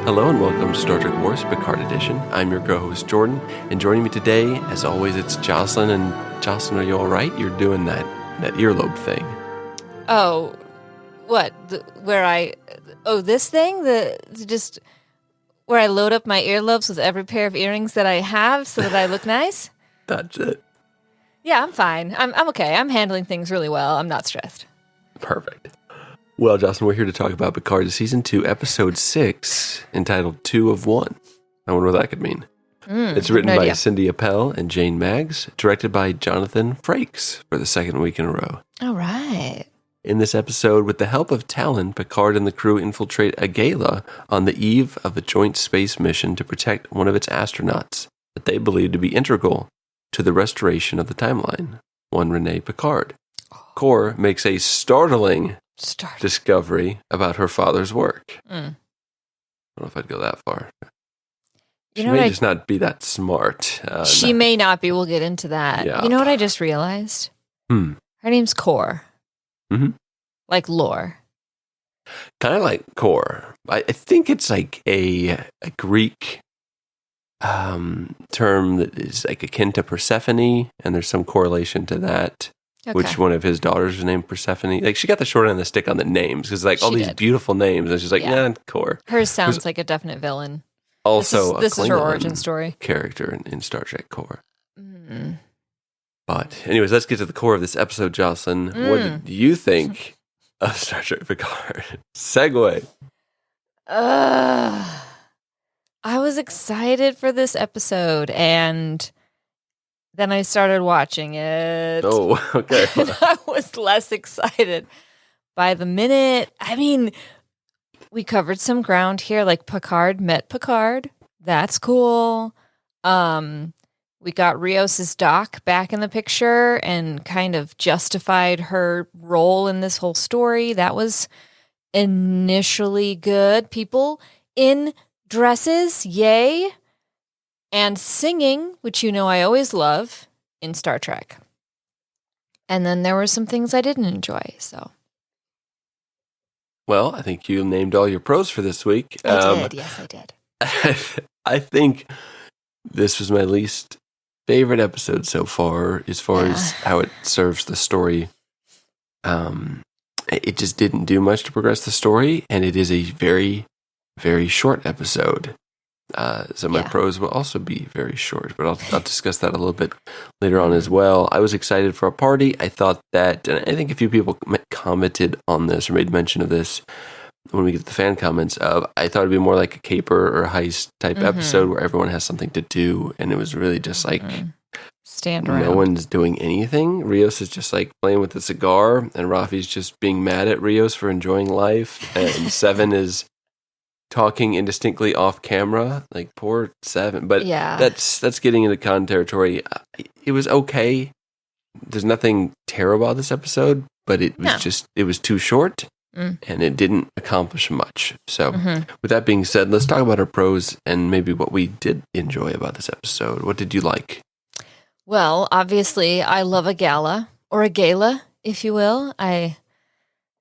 Hello and welcome to Star Trek Wars Picard Edition. I'm your co-host Jordan, and joining me today, as always, it's Joselyn. And Joselyn, are you all right? You're doing that earlobe thing. Oh, what? This thing? Where I load up my earlobes with every pair of earrings that I have so that I look nice? That's it. Yeah, I'm fine. I'm okay. I'm handling things really well. I'm not stressed. Perfect. Well, Jocelyn, we're here to talk about Picard Season 2, Episode 6, entitled 2 of 1. I wonder what that could mean. It's written by Cindy Appel and Jane Maggs, directed by Jonathan Frakes for the second week in a row. All right. In this episode, with the help of Talon, Picard and the crew infiltrate a gala on the eve of a joint space mission to protect one of its astronauts that they believe to be integral to the restoration of the timeline, one Renee Picard. Kor makes a startling discovery about her father's work. I don't know if I'd go that far. She may just not be that smart. She may not be. We'll get into that. Yeah. You know what I just realized? Her name's Kor. Mm-hmm. Like lore. Kind of like Kor. I think it's like a Greek term that is like akin to Persephone, and there's some correlation to that. Okay. Which one of his daughters was named Persephone? Like, she got the short end of the stick on the names, because like all these beautiful names, and she's like, nah, Kor. Hers sounds like a definite villain. Also, this is her origin story. Character in Star Trek Kor. But anyways, let's get to the core of this episode, Jocelyn. What do you think of Star Trek Picard? Segue. I was excited for this episode, and then I started watching it. Oh, okay. And I was less excited by the minute. I mean, we covered some ground here, like Picard met Picard. That's cool. We got Rios's doc back in the picture and kind of justified her role in this whole story. That was initially good. People in dresses, yay. And singing, which you know I always love in Star Trek. And then there were some things I didn't enjoy, so. Well, I think you named all your pros for this week. I did, yes, I did. I think this was my least favorite episode so far, as how it serves the story. It just didn't do much to progress the story, and it is a very, very short episode. So my pros will also be very short, but I'll discuss that a little bit later on as well. I was excited for a party. I thought that, and I think a few people commented on this or made mention of this when we get to the fan comments of, I thought it'd be more like a caper or a heist type episode where everyone has something to do, and it was really just like stand around. No one's doing anything. Rios is just like playing with a cigar, and Rafi's just being mad at Rios for enjoying life, and Seven is talking indistinctly off camera, like poor Seven. But that's getting into con territory. It was okay. There's nothing terrible about this episode, but it was too short. And it didn't accomplish much. So, with that being said, let's talk about our pros and maybe what we did enjoy about this episode. What did you like? Well, obviously, I love a gala, or a gala, if you will. I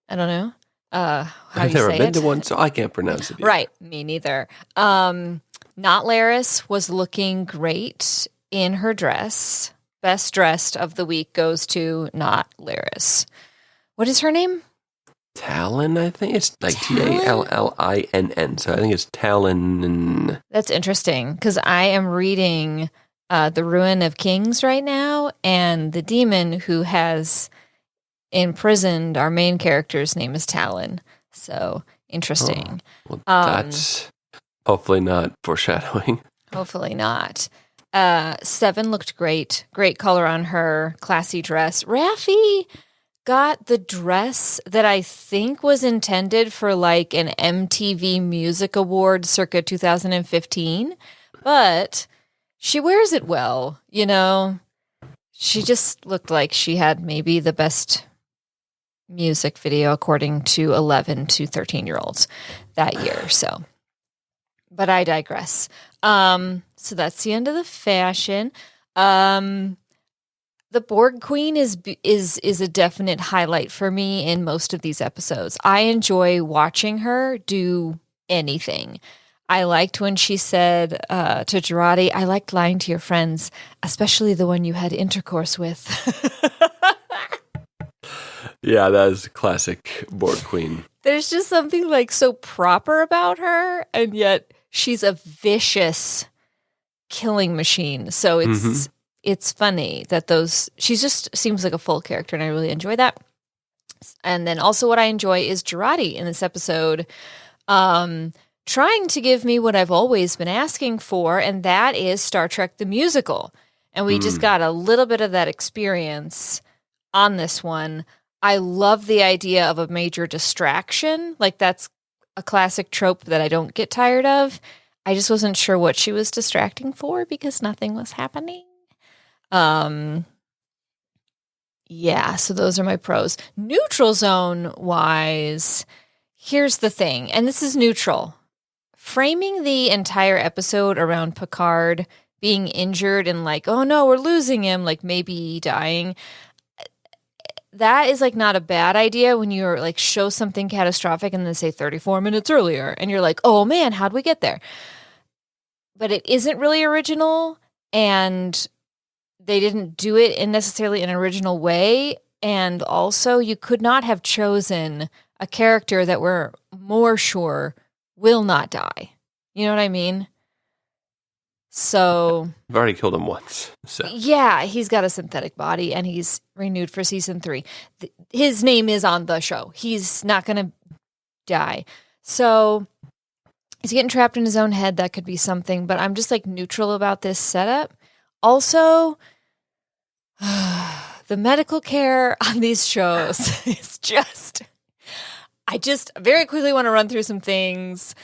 don't know I've never been to one, so I can't pronounce it either. Right, me neither. Not Laris was looking great in her dress. Best dressed of the week goes to not Laris. What is her name? Talon, I think. It's like Tallinn. So I think it's Talon. That's interesting, because I am reading The Ruin of Kings right now, and the demon who has imprisoned our main character's name is Talon. So, interesting. Well, that's hopefully not foreshadowing. Hopefully not. Seven looked great. Great color on her. Classy dress. Raffi got the dress that I think was intended for like an MTV Music Award circa 2015, but she wears it well, you know. She just looked like she had maybe the best music video according to 11 to 13-year-olds that year, so. But I digress. So that's the end of the fashion. The Borg Queen is a definite highlight for me in most of these episodes. I enjoy watching her do anything. I liked when she said to Girardi, I liked lying to your friends, especially the one you had intercourse with. Yeah, that is classic board queen. There's just something like so proper about her, and yet she's a vicious killing machine. So it's funny that she just seems like a full character, and I really enjoy that. And then also what I enjoy is Girardi in this episode trying to give me what I've always been asking for, and that is Star Trek the Musical. And we just got a little bit of that experience on this one. I love the idea of a major distraction. Like, that's a classic trope that I don't get tired of. I just wasn't sure what she was distracting for because nothing was happening. Yeah, so those are my pros. Neutral zone wise, here's the thing, and this is neutral. Framing the entire episode around Picard being injured and like, oh no, we're losing him, like maybe dying. That is like not a bad idea when you're like show something catastrophic and then say 34 minutes earlier and you're like, oh man, how'd we get there? But it isn't really original, and they didn't do it in necessarily an original way. And also you could not have chosen a character that we're more sure will not die. You know what I mean? So I've already killed him once. So yeah, he's got a synthetic body and he's renewed for season 3. His name is on the show. He's not going to die. So he's getting trapped in his own head. That could be something, but I'm just like neutral about this setup. Also, the medical care on these shows is just, I just very quickly want to run through some things.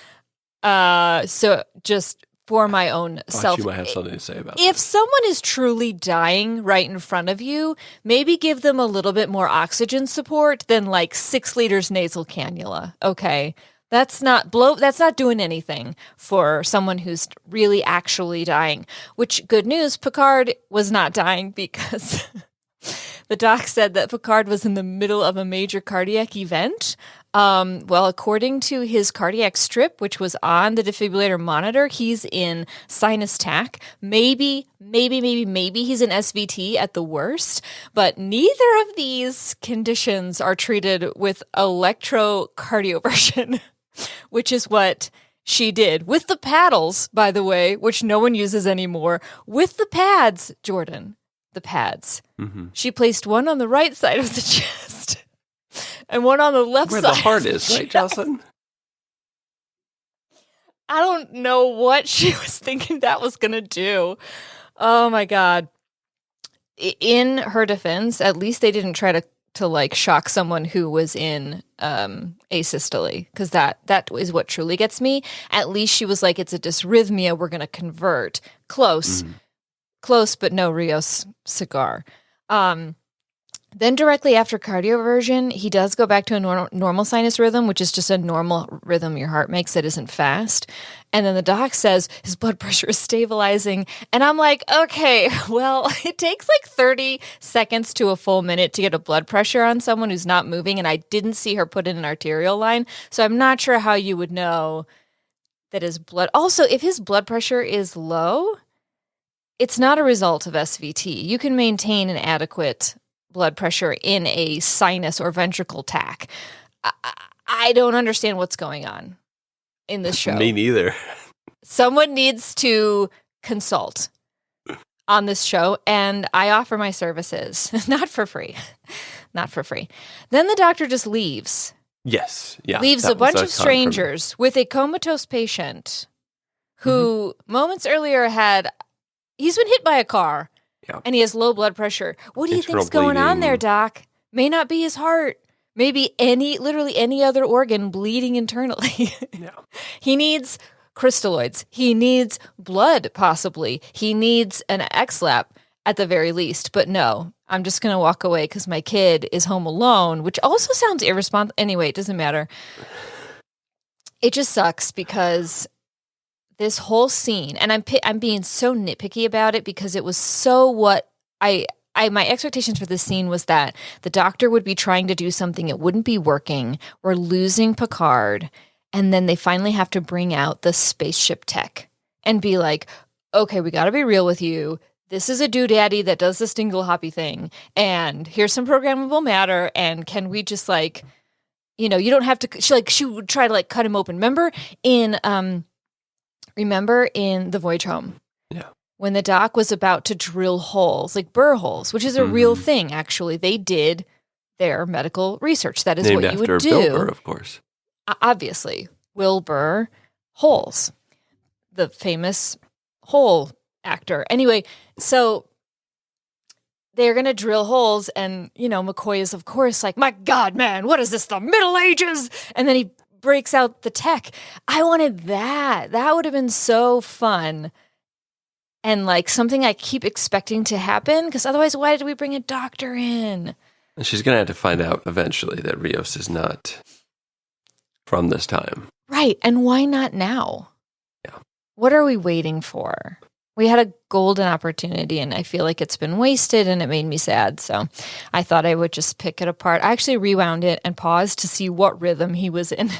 So just for my own self. You might have something to say about If this. someone is truly dying right in front of you, maybe give them a little bit more oxygen support than like 6 liters nasal cannula. Okay. That's not doing anything for someone who's really actually dying. Which, good news, Picard was not dying because the doc said that Picard was in the middle of a major cardiac event. Well, according to his cardiac strip, which was on the defibrillator monitor, he's in sinus tach. Maybe he's in SVT at the worst, but neither of these conditions are treated with electrocardioversion, which is what she did with the paddles, by the way, which no one uses anymore. With the pads, Jordan, the pads. Mm-hmm. She placed one on the right side of the chest and one on the left Where side. the heart is, right, Jocelyn? I don't know what she was thinking that was going to do. Oh my God. In her defense, at least they didn't try to like shock someone who was in asystole, because that is what truly gets me. At least she was like, it's a dysrhythmia, we're going to convert. Close, but no Rios cigar. Then directly after cardioversion, he does go back to a normal sinus rhythm, which is just a normal rhythm your heart makes that isn't fast. And then the doc says his blood pressure is stabilizing. And I'm like, okay, well, it takes like 30 seconds to a full minute to get a blood pressure on someone who's not moving. And I didn't see her put in an arterial line. So I'm not sure how you would know that his blood. Also, if his blood pressure is low, it's not a result of SVT. You can maintain an adequate blood pressure in a sinus or ventricle tach. I don't understand what's going on in this show. Me neither. Someone needs to consult on this show, and I offer my services. Not for free. Not for free. Then the doctor just leaves. Yes. Yeah. Leaves a bunch of strangers with a comatose patient who moments earlier he's been hit by a car. Yeah. And he has low blood pressure. What do you think's going on there, Doc? May not be his heart. Maybe literally any other organ bleeding internally. Yeah. He needs crystalloids. He needs blood, possibly. He needs an XLAP at the very least. But no, I'm just going to walk away because my kid is home alone, which also sounds irresponsible. Anyway, it doesn't matter. It just sucks because this whole scene, and I'm being so nitpicky about it because it was so what my expectations for this scene was that the doctor would be trying to do something, it wouldn't be working, we're losing Picard, And then they finally have to bring out the spaceship tech and be like, okay, we got to be real with you. This is a doodaddy that does this dingle hoppy thing. And here's some programmable matter. And can we just like, you don't have to, she would try to like cut him open. Remember in the Voyage Home? Yeah. When the doc was about to drill holes, like burr holes, which is a real thing, actually. They did their medical research. That is named what you would after do. Bill Burr, of course. Obviously. Wilbur Holes, the famous hole actor. Anyway, so they're going to drill holes, and, McCoy is, of course, like, my God, man, what is this, the Middle Ages? And then he breaks out the tech. I wanted that. That would have been so fun. And, like, something I keep expecting to happen, because otherwise, why did we bring a doctor in? And she's going to have to find out eventually that Rios is not from this time. Right. And why not now? Yeah. What are we waiting for? We had a golden opportunity, and I feel like it's been wasted, and it made me sad. So I thought I would just pick it apart. I actually rewound it and paused to see what rhythm he was in.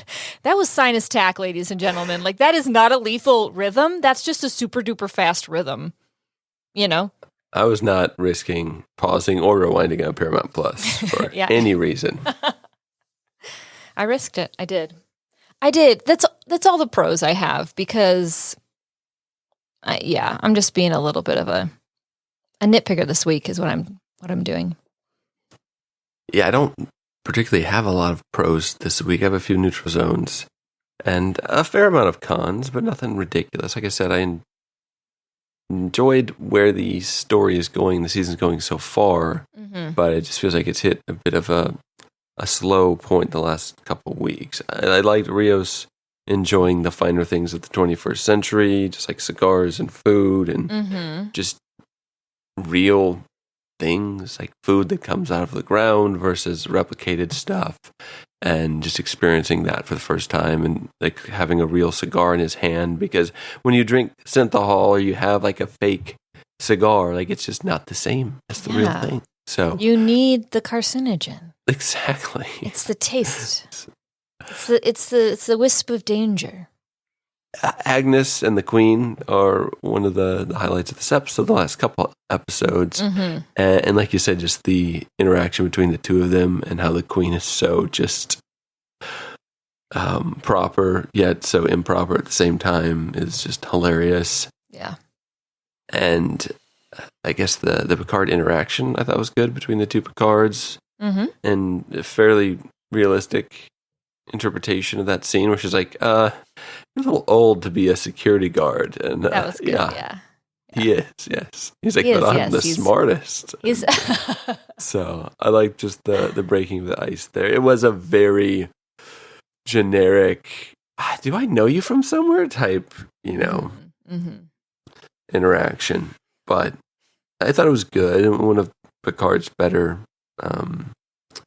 That was sinus tack, ladies and gentlemen. Like, that is not a lethal rhythm. That's just a super duper fast rhythm. I was not risking pausing or rewinding on Paramount Plus for any reason. I risked it. I did. That's all the pros I have, because I'm just being a little bit of a nitpicker this week is what I'm doing. Yeah, I don't particularly have a lot of pros this week. I have a few neutral zones and a fair amount of cons, but nothing ridiculous. Like I said, I enjoyed where the story is going, the season's going so far, but it just feels like it's hit a bit of a slow point the last couple of weeks. I liked Rios enjoying the finer things of the 21st century, just like cigars and food and just real things, like food that comes out of the ground versus replicated stuff, and just experiencing that for the first time, and like having a real cigar in his hand, because when you drink synthahol or you have like a fake cigar, like it's just not the same as the real thing. So you need the carcinogen. Exactly. It's the taste. It's the wisp of danger. Agnes and the Queen are one of the highlights of this episode, the last couple episodes. And like you said, just the interaction between the two of them and how the Queen is so just proper, yet so improper at the same time is just hilarious. Yeah. And I guess the Picard interaction I thought was good between the two Picards, and a fairly realistic interpretation of that scene where she's like, you're a little old to be a security guard. And that was good, yeah. He is, yes. He's like, but I'm the smartest. He's So I like just the breaking of the ice there. It was a very generic, do I know you from somewhere type, interaction. But I thought it was good. One of Picard's better,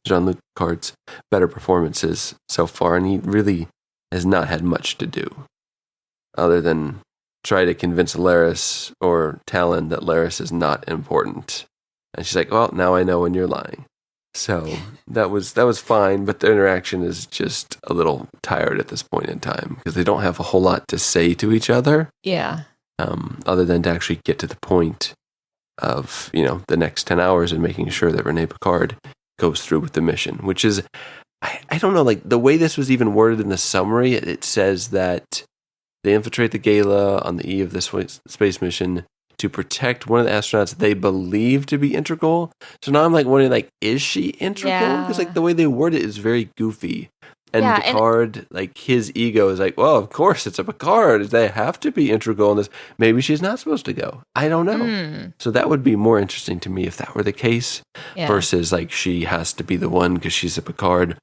Jean-Luc Picard's better performances so far, and he really has not had much to do other than try to convince Laris or Talon that Laris is not important. And she's like, well, now I know when you're lying. So that was fine, but the interaction is just a little tired at this point in time because they don't have a whole lot to say to each other. Yeah. Other than to actually get to the point of, the next 10 hours and making sure that Rene Picard goes through with the mission, which is, I don't know, like the way this was even worded in the summary, it says that they infiltrate the Gala on the eve of this space mission to protect one of the astronauts they believe to be integral. So now I'm like wondering, like, is she integral? Because like the way they word it is very goofy. And Picard, like his ego is like, well, of course it's a Picard. They have to be integral in this. Maybe she's not supposed to go. I don't know. So that would be more interesting to me if that were the case versus like she has to be the one because she's a Picard.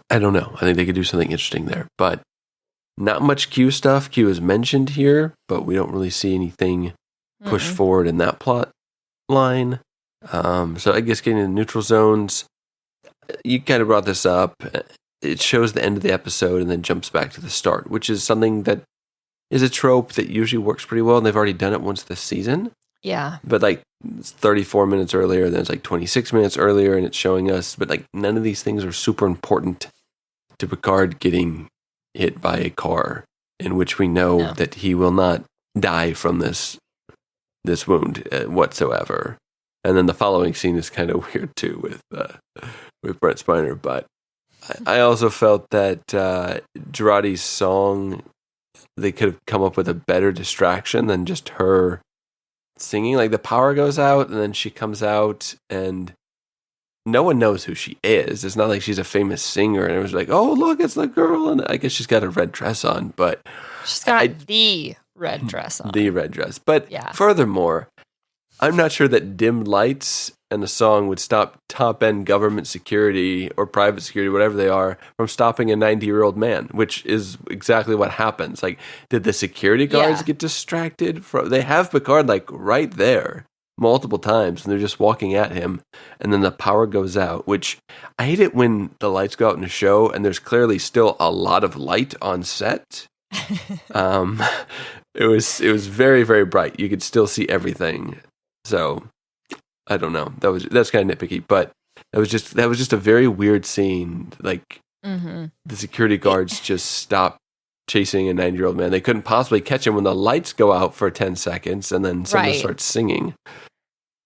I don't know. I think they could do something interesting there, but not much Q stuff. Q is mentioned here, but we don't really see anything pushed forward in that plot line. So I guess getting into neutral zones, you kind of brought this up. It shows the end of the episode and then jumps back to the start, which is something that is a trope that usually works pretty well. And they've already done it once this season. Yeah. But like it's 34 minutes earlier, then it's like 26 minutes earlier, and it's showing us. But like none of these things are super important to Picard getting hit by a car, in which we know that he will not die from this wound whatsoever. And then the following scene is kind of weird too with Brent Spiner. But I also felt that Girardi's song, they could have come up with a better distraction than just her singing. Like, the power goes out and then she comes out and no one knows who she is. It's not like she's a famous singer and it was like, oh, look, it's the girl. And I guess she's got a red dress on, but she's got the red dress on. The red dress. But furthermore, I'm not sure that dim lights and the song would stop top-end government security or private security, whatever they are, from stopping a 90-year-old man, which is exactly what happens. Like, did the security guards get distracted? They have Picard, like, right there multiple times, and they're just walking at him, and then the power goes out, which I hate it when the lights go out in a show, and there's clearly still a lot of light on set. It was very, very bright. You could still see everything. So I don't know. That's kind of nitpicky, but that was just a very weird scene. Like, the security guards just stopped chasing a 90-year-old man. They couldn't possibly catch him when the lights go out for 10 seconds and then someone starts singing.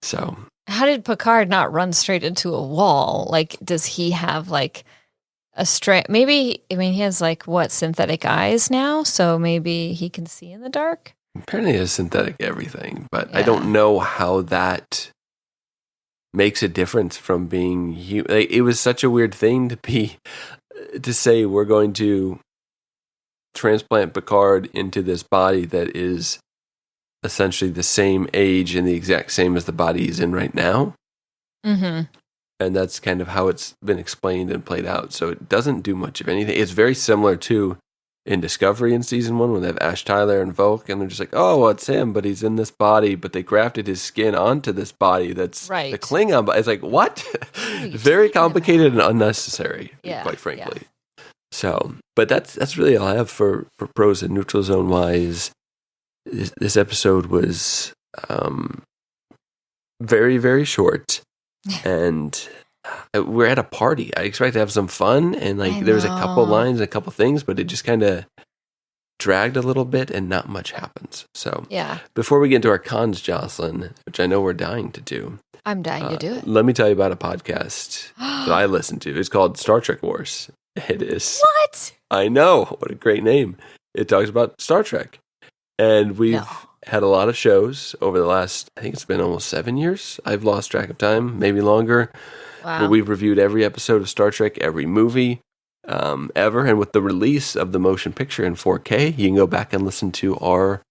So how did Picard not run straight into a wall? Like, does he have like a maybe, I mean, he has like synthetic eyes now, so maybe he can see in the dark? Apparently he has synthetic everything, but I don't know how that makes a difference from being human. Like, it was such a weird thing to say we're going to transplant Picard into this body that is essentially the same age and the exact same as the body he's in right now. Mm-hmm. And that's kind of how it's been explained and played out. So it doesn't do much of anything. It's very similar to in Discovery in season 1 when they have Ash Tyler and Volk, and they're just like, oh, well, it's him, but he's in this body, but they grafted his skin onto this body that's the Klingon body. It's like, what? Very complicated and unnecessary, quite frankly. So, but that's really all I have for pros and neutral zone wise. This episode was very, very short, and we're at a party. I expect to have some fun, and there was a couple lines, a couple things, but it just kind of dragged a little bit, and not much happens. So, before we get into our cons, Jocelyn, which I know we're dying to do, I'm dying to do it. Let me tell you about a podcast that I listen to. It's called Star Trek Wars. It is. What? I know. What a great name. It talks about Star Trek. And we've had a lot of shows over the last, I think it's been almost 7 years. I've lost track of time, maybe longer. Wow. But we've reviewed every episode of Star Trek, every movie ever. And with the release of the motion picture in 4K, you can go back and listen to our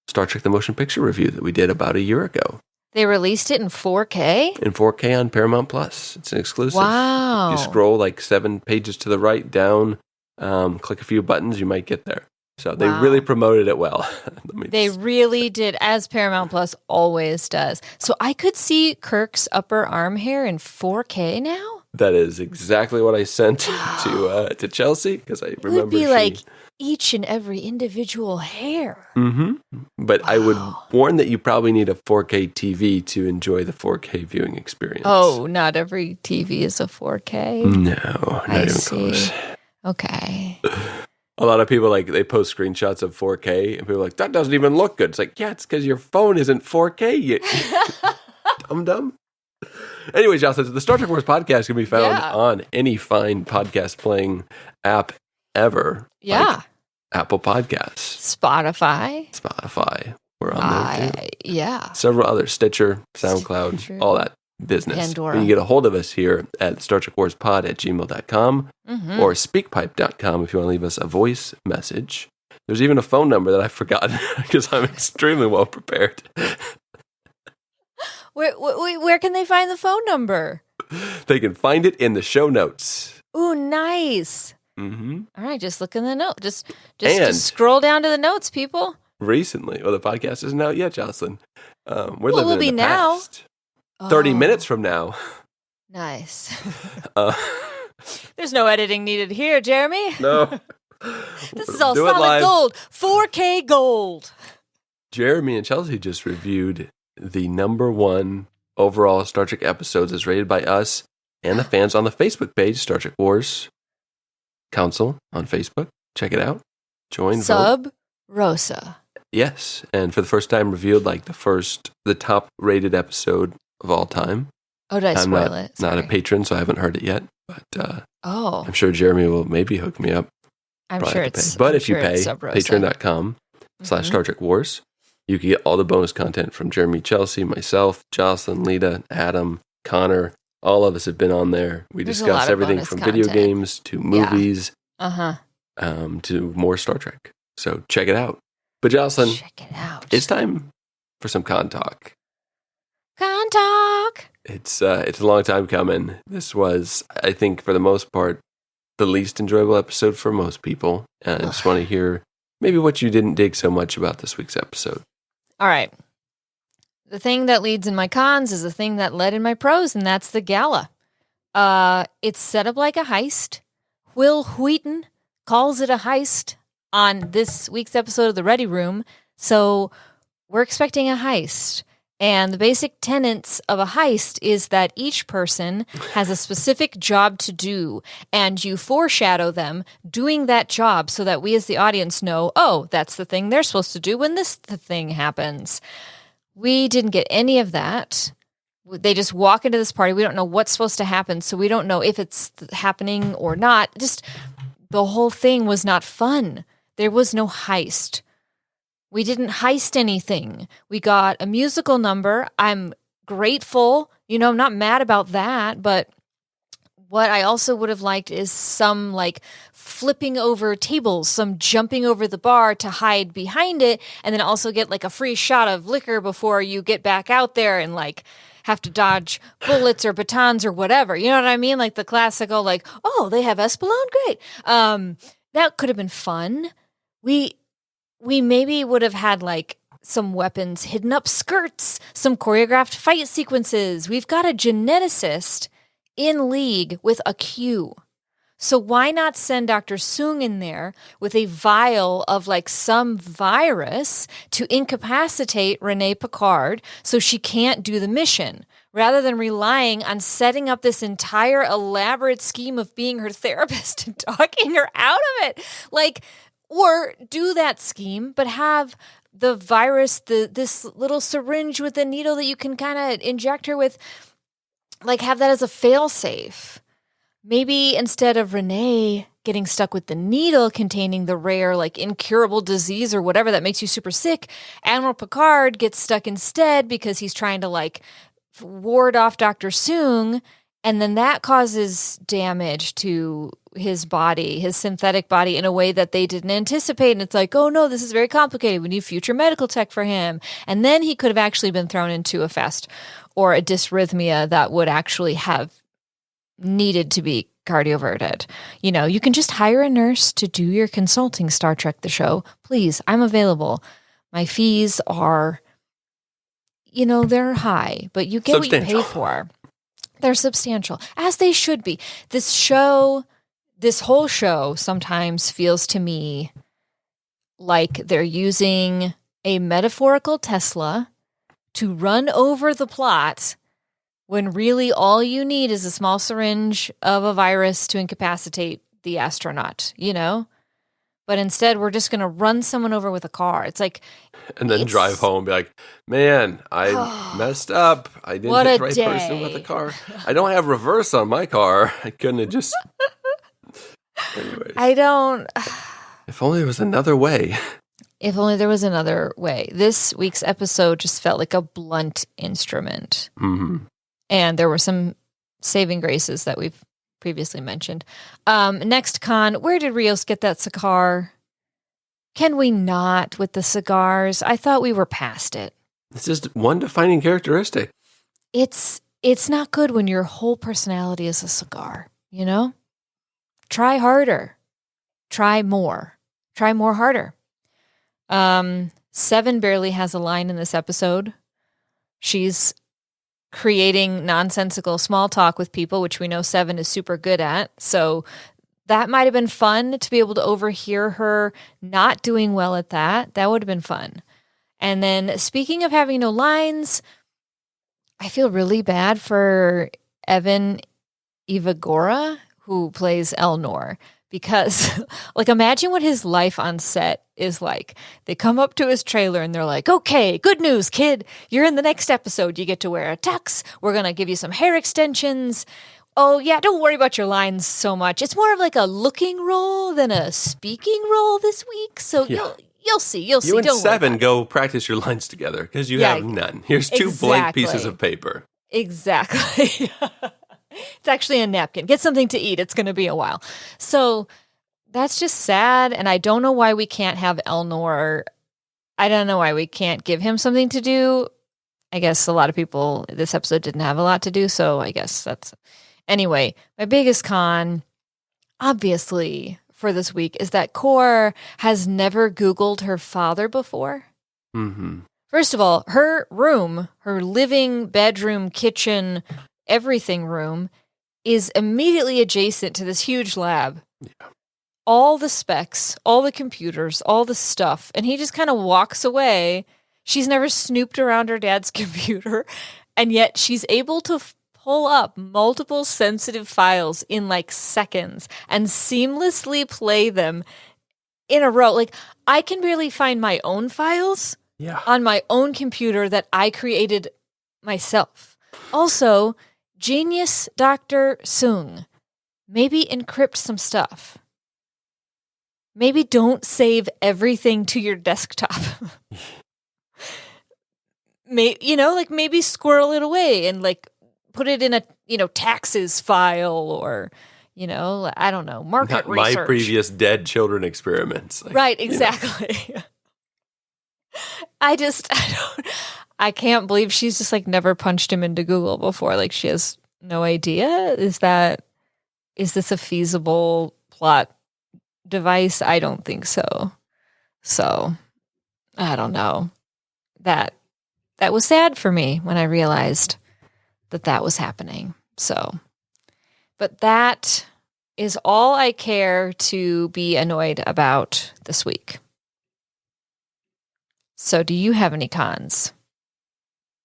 Star Trek the Motion Picture review that we did about a year ago. They released it in 4K? In 4K on Paramount Plus. It's an exclusive. Wow. You scroll like 7 pages to the right, down, click a few buttons, you might get there. So they really promoted it well. They really did, as Paramount Plus always does. So I could see Kirk's upper arm hair in 4K now? That is exactly what I sent to Chelsea, because I remember it would be like each and every individual hair. Mm-hmm. But I would warn that you probably need a 4K TV to enjoy the 4K viewing experience. Oh, not every TV is a 4K? No, not even close. Okay. A lot of people, they post screenshots of 4K, and people are like, that doesn't even look good. It's like, yeah, it's because your phone isn't 4K yet. Dumb. Anyway, Jocelyn, the Star Trek Wars podcast can be found on any fine podcast playing app ever. Yeah. Like Apple Podcasts. Spotify. We're on there too. Yeah. Several others. Stitcher, SoundCloud, all that business. Pandora. You can get a hold of us here at StarTrekWarsPod@gmail.com or SpeakPipe.com if you want to leave us a voice message. There's even a phone number that I've forgotten because I'm extremely well prepared. Where can they find the phone number? They can find it in the show notes. Ooh, nice. Mm-hmm. All right, just look in the note. Just scroll down to the notes, people. Recently, the podcast isn't out yet, Jocelyn. We're living we'll in be the now. past. 30 minutes from now. Nice. There's no editing needed here, Jeremy. No. This is all solid gold. 4K gold. Jeremy and Chelsea just reviewed the #1 overall Star Trek episodes as rated by us and the fans on the Facebook page, Star Trek Wars Council on Facebook. check it out. Join, vote. Sub Rosa. Yes, and for the first time revealed like the top rated episode of all time. Oh, did I spoil it? Not a patron, so I haven't heard it yet. But I'm sure Jeremy will maybe hook me up. I'm sure it's. But if you pay, patreon.com/Star Trek Wars, you can get all the bonus content from Jeremy, Chelsea, myself, Jocelyn, Lita, Adam, Connor. All of us have been on there. We discuss everything from video games to movies, to more Star Trek. So check it out. But Jocelyn, check it out. It's time for some con talk. Con talk. It's a long time coming. This was, I think, for the most part, the least enjoyable episode for most people. And I just want to hear maybe what you didn't dig so much about this week's episode. All right. The thing that leads in my cons is the thing that led in my pros, and that's the gala. It's set up like a heist. Will Wheaton calls it a heist on this week's episode of The Ready Room. So we're expecting a heist. And the basic tenets of a heist is that each person has a specific job to do, and you foreshadow them doing that job so that we as the audience know, oh, that's the thing they're supposed to do when the thing happens. We didn't get any of that. They just walk into this party. We don't know what's supposed to happen, so we don't know if it's happening or not. Just the whole thing was not fun. There was no heist. We didn't heist anything. We got a musical number. I'm grateful. I'm not mad about that. But what I also would have liked is some like flipping over tables, some jumping over the bar to hide behind it, and then also get like a free shot of liquor before you get back out there and like have to dodge bullets or batons or whatever. You know what I mean? Like the classical, like, oh, they have Espelon? Great. That could have been fun. We maybe would have had like some weapons hidden up skirts, some choreographed fight sequences. We've got a geneticist in league with a Q. So why not send Dr. Soong in there with a vial of like some virus to incapacitate Renee Picard so she can't do the mission, rather than relying on setting up this entire elaborate scheme of being her therapist and talking her out of it? Like, or do that scheme, but have the virus, this little syringe with a needle that you can kind of inject her with, like have that as a fail-safe. Maybe instead of Renee getting stuck with the needle containing the rare, like incurable disease or whatever that makes you super sick, Admiral Picard gets stuck instead because he's trying to like ward off Dr. Soong, and then that causes damage to his body, his synthetic body, in a way that they didn't anticipate. And it's like, oh no, this is very complicated. We need future medical tech for him. And then he could have actually been thrown into a fast or a dysrhythmia that would actually have needed to be cardioverted. You can just hire a nurse to do your consulting, Star Trek the show. Please, I'm available. My fees are, they're high, but you get what you pay for. They're substantial, as they should be. This whole show sometimes feels to me like they're using a metaphorical Tesla to run over the plot when really all you need is a small syringe of a virus to incapacitate the astronaut, But instead, we're just going to run someone over with a car. It's like... And then drive home and be like, man, I messed up. I didn't hit the right person with the car. I don't have reverse on my car. I couldn't have just... Anyways. If only there was another way. If only there was another way. This week's episode just felt like a blunt instrument. Mm-hmm. And there were some saving graces that we've previously mentioned. Next con, where did Rios get that cigar? Can we not with the cigars? I thought we were past it. It's just one defining characteristic. It's not good when your whole personality is a cigar, Try harder. Try more. Try more harder. Seven barely has a line in this episode. She's creating nonsensical small talk with people, which we know Seven is super good at. So that might have been fun to be able to overhear her not doing well at that. That would have been fun. And then speaking of having no lines, I feel really bad for Evan Evagora, who plays Elnor, because, like, imagine what his life on set is like. They come up to his trailer and they're like, okay, good news, kid. You're in the next episode. You get to wear a tux. We're going to give you some hair extensions. Oh, yeah, don't worry about your lines so much. It's more of like a looking role than a speaking role this week. So you'll see. You'll see. You and Seven go practice your lines together because you have none. Here's two blank pieces of paper. Exactly. It's actually a napkin. Get something to eat. It's going to be a while. So that's just sad. And I don't know why we can't have Elnor. I don't know why we can't give him something to do. I guess a lot of people, this episode didn't have a lot to do. So I guess that's... Anyway, my biggest con, obviously, for this week is that Core has never Googled her father before. Mm-hmm. First of all, her room, her living, bedroom, kitchen, everything room is immediately adjacent to this huge lab. Yeah. All the specs, all the computers, all the stuff. And he just kind of walks away. She's never snooped around her dad's computer. And yet she's able to pull up multiple sensitive files in like seconds and seamlessly play them in a row. Like, I can barely find my own files on my own computer that I created myself. Also, genius Dr. Sung. Maybe encrypt some stuff. Maybe don't save everything to your desktop. Maybe squirrel it away and like put it in a, taxes file or, I don't know, market research. My previous dead children experiments. Right, exactly. I can't believe she's just like never punched him into Google before. Like, she has no idea. Is this a feasible plot device? I don't think so. So I don't know. That was sad for me when I realized that was happening. So, but that is all I care to be annoyed about this week. So do you have any cons?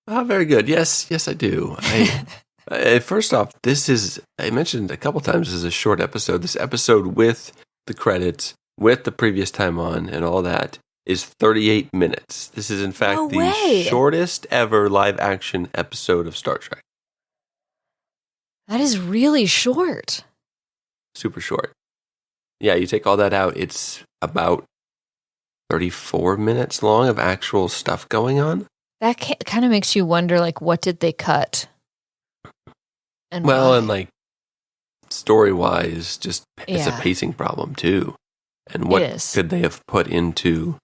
Oh, very good. Yes, I do. First off, I mentioned a couple times, this is a short episode. This episode with the credits, with the previous time on and all that, is 38 minutes. This is, in fact, the shortest ever live action episode of Star Trek. That is really short. Super short. Yeah, you take all that out, it's about 34 minutes long of actual stuff going on. That kind of makes you wonder, like, what did they cut? And why? And like, story-wise, just it's a pacing problem too. And what could they have put into,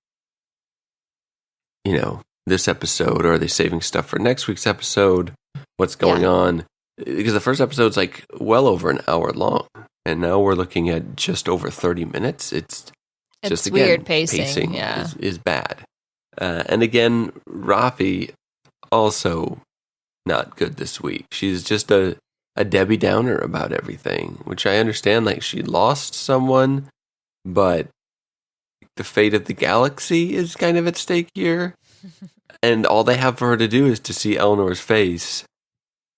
this episode? Or are they saving stuff for next week's episode? What's going on? Because the first episode's like well over an hour long, and now we're looking at just over 30 minutes. It's just, again, weird pacing is bad. And again, Rafi also not good this week. She's just a Debbie Downer about everything, which I understand. Like, she lost someone, but the fate of the galaxy is kind of at stake here. And all they have for her to do is to see Eleanor's face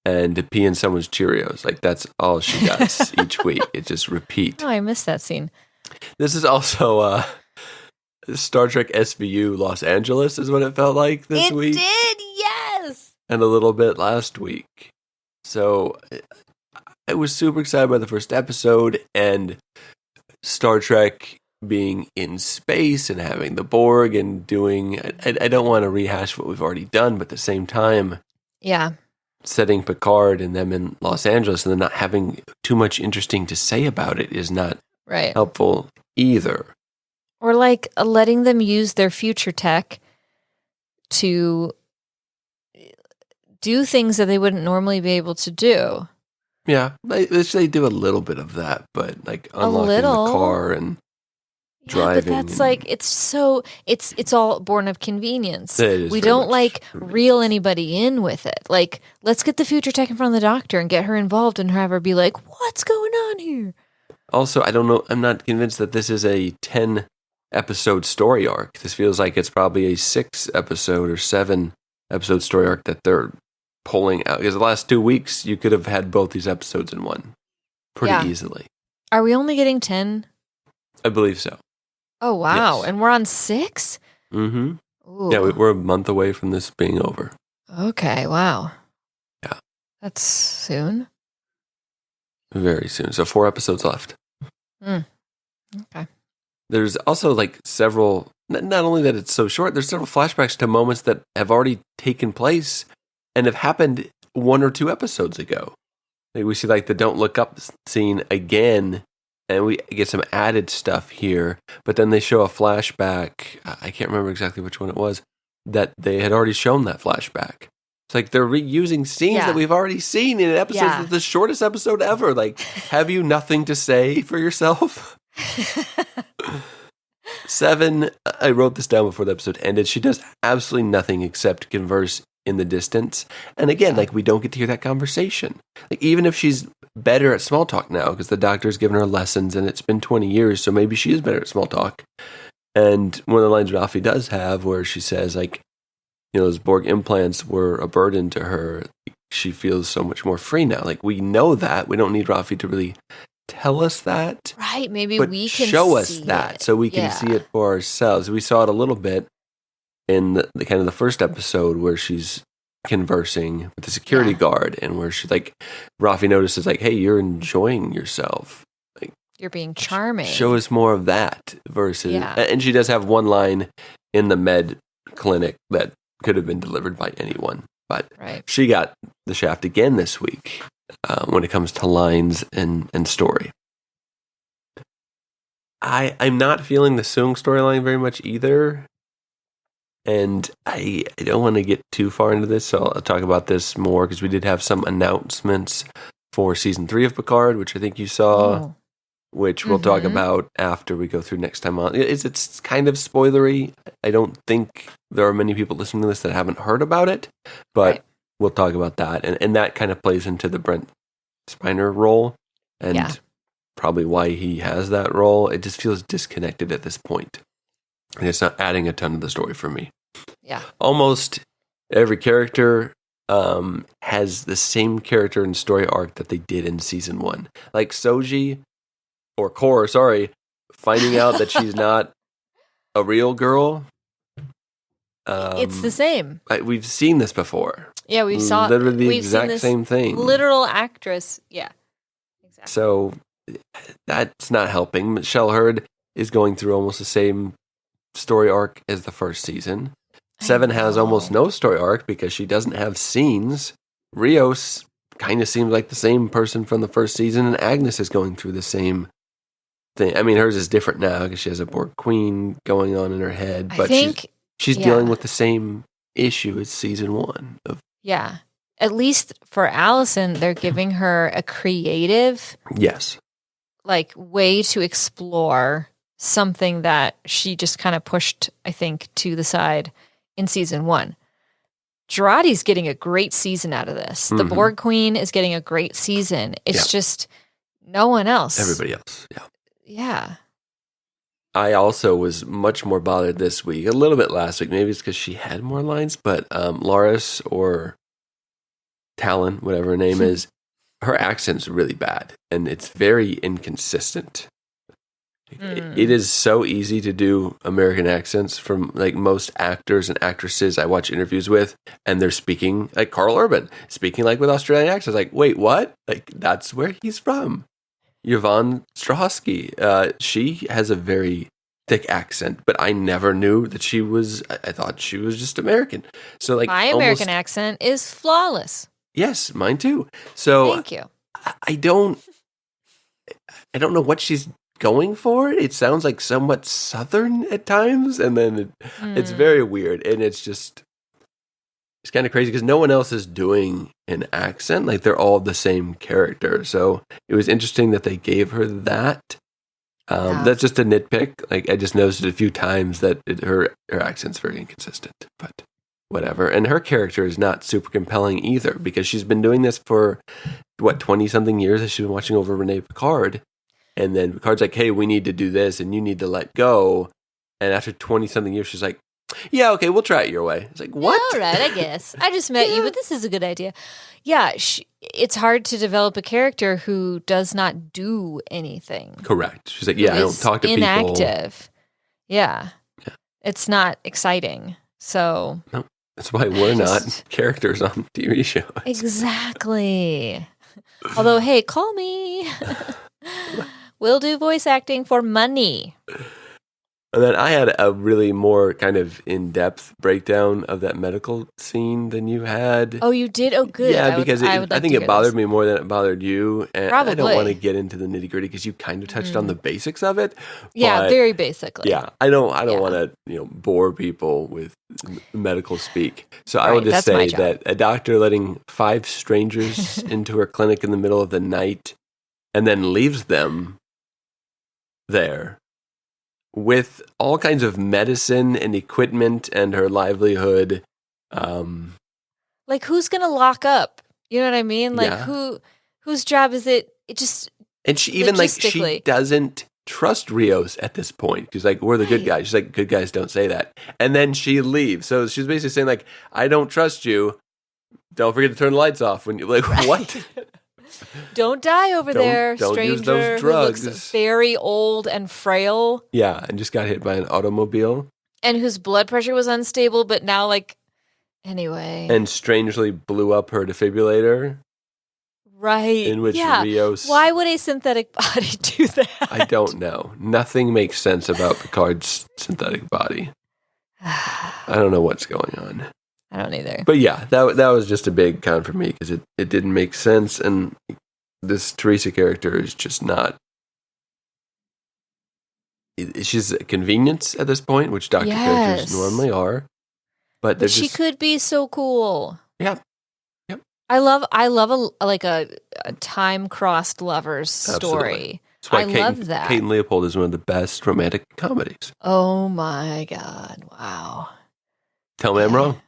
and to pee in someone's Cheerios. Like, that's all she does each week. It just repeat. Oh, I missed that scene. This is also Star Trek SVU Los Angeles is what it felt like this week. It did, yes! And a little bit last week. So I was super excited by the first episode, and Star Trek being in space and having the Borg and doing... I don't want to rehash what we've already done, but at the same time... Yeah. Setting Picard and them in Los Angeles and then not having too much interesting to say about it is not helpful either. Or like letting them use their future tech to do things that they wouldn't normally be able to do. Yeah, they do a little bit of that, but like unlocking the car and driving. But that's it's all born of convenience. We don't reel anybody in with it. Like, let's get the future tech in front of the doctor and get her involved and have her be like, what's going on here? Also, I don't know. I'm not convinced that this is a 10 episode story arc. This feels like it's probably a 6 episode or 7 episode story arc that they're pulling out. Because the last 2 weeks, you could have had both these episodes in one pretty easily. Are we only getting 10 I believe so. Oh, wow. Yes. And we're on 6? Mm-hmm. Ooh. Yeah, we're a month away from this being over. Okay, wow. Yeah. That's soon. Very soon. So 4 episodes left. Okay. There's also like several, not only that it's so short, there's several flashbacks to moments that have already taken place and have happened 1 or 2 episodes ago. Like we see like the Don't Look Up scene again, and we get some added stuff here, but then they show a flashback. I can't remember exactly which one it was, that they had already shown that flashback. It's like they're reusing scenes that we've already seen in an episode that's the shortest episode ever. Like, have you nothing to say for yourself? 7, I wrote this down before the episode ended. She does absolutely nothing except converse in the distance. And again, like, we don't get to hear that conversation. Like, even if she's better at small talk now, because the doctor's given her lessons and it's been 20 years, so maybe she is better at small talk. And one of the lines Rafi does have where she says, like, those Borg implants were a burden to her. She feels so much more free now. Like, we know that. We don't need Rafi to really tell us that. Right. Maybe but we can show us see that it. so we can see it for ourselves. We saw it a little bit in the kind of the first episode where she's conversing with the security guard and where she like Rafi notices like, hey, you're enjoying yourself. Like, you're being charming. Show us more of that versus and she does have one line in the med clinic that could have been delivered by anyone. But she got the shaft again this week when it comes to lines and story. I'm not feeling the Soong storyline very much either. And I don't want to get too far into this, so I'll talk about this more because we did have some announcements for season 3 of Picard, which I think you saw, which we'll talk about after we go through next time on. It's kind of spoilery. I don't think there are many people listening to this that haven't heard about it, but we'll talk about that. And that kind of plays into the Brent Spiner role and probably why he has that role. It just feels disconnected at this point. And it's not adding a ton of the story for me. Yeah. Almost every character has the same character and story arc that they did in season 1. Like Soji, or Kor, finding out that she's not a real girl. It's the same. We've seen this before. Yeah, we've literally the exact same thing. Literal actress. Yeah. Exactly. So that's not helping. Michelle Hurd is going through almost the same story arc as the first season. 7 has almost no story arc because she doesn't have scenes. Rios kind of seems like the same person from the first season, and Agnes is going through the same thing. I mean, hers is different now because she has a Borg Queen going on in her head, but she's dealing with the same issue as season 1. Yeah. At least for Allison, they're giving her a creative way to explore something that she just kind of pushed, I think, to the side in season 1. Girardi's getting a great season out of this. The Borg Queen is getting a great season. It's just no one else. Everybody else, Yeah. I also was much more bothered this week, a little bit last week. Maybe it's because she had more lines, but Laris or Talon, whatever her name is, her accent's really bad, and it's very inconsistent. It is so easy to do American accents from like most actors and actresses I watch interviews with, and they're speaking like Carl Urban, speaking like with Australian accents. Like, wait, what? Like, that's where he's from. Yvonne Strahovski, she has a very thick accent, but I never knew that she was. I thought she was just American. So, like, my American accent is flawless. Yes, mine too. So, thank you. I don't know what she's going for. It sounds like somewhat Southern at times, and then it's very weird, and it's kind of crazy because no one else is doing an accent. Like, they're all the same character. So it was interesting that they gave her that. That's just a nitpick. Like, I just noticed it a few times that her accent's very inconsistent, but whatever. And her character is not super compelling either because she's been doing this for 20 something years. She's been watching over Renee Picard. And then Picard's like, hey, we need to do this and you need to let go. And after 20 something years, she's like, Yeah, okay, we'll try it your way. It's like, what? All right, I guess. I just met you, but this is a good idea. Yeah, it's hard to develop a character who does not do anything. Correct. She's like, yeah, I don't talk to people. Inactive. Yeah. It's not exciting. So no, that's why we're not characters on TV shows. Exactly. Although, hey, call me. We'll do voice acting for money. And then I had a really more kind of in-depth breakdown of that medical scene than you had. Oh, you did? Oh, good. Yeah, because I think it bothered me more than it bothered you. And Probably. I don't want to get into the nitty-gritty because you kind of touched on the basics of it. Yeah, very basically. Yeah, I don't want to bore people with medical speak. So I would just say that a doctor letting 5 strangers into her clinic in the middle of the night and then leaves them there with all kinds of medicine and equipment and her livelihood. Like, who's going to lock up? You know what I mean? Like, whose job is it? It just... And she even, she doesn't trust Rios at this point. She's like, we're the good guys. She's like, good guys don't say that. And then she leaves. So she's basically saying, like, I don't trust you. Don't forget to turn the lights off when you... Like, what? Don't die over there, don't stranger use those drugs. Who looks very old and frail. Yeah, and just got hit by an automobile. And whose blood pressure was unstable, but now, like, anyway. And strangely blew up her defibrillator. Right. In which Rios... Why would a synthetic body do that? I don't know. Nothing makes sense about Picard's synthetic body. I don't know what's going on. I don't either. But yeah, that was just a big con for me because it didn't make sense, and this Teresa character is just not. She's a convenience at this point, which Doctor characters normally are. But she could be so cool. Yeah. Yep. I love a time crossed lovers story. That's why love that. Kate and Leopold is one of the best romantic comedies. Oh my God! Wow. Tell me I'm wrong.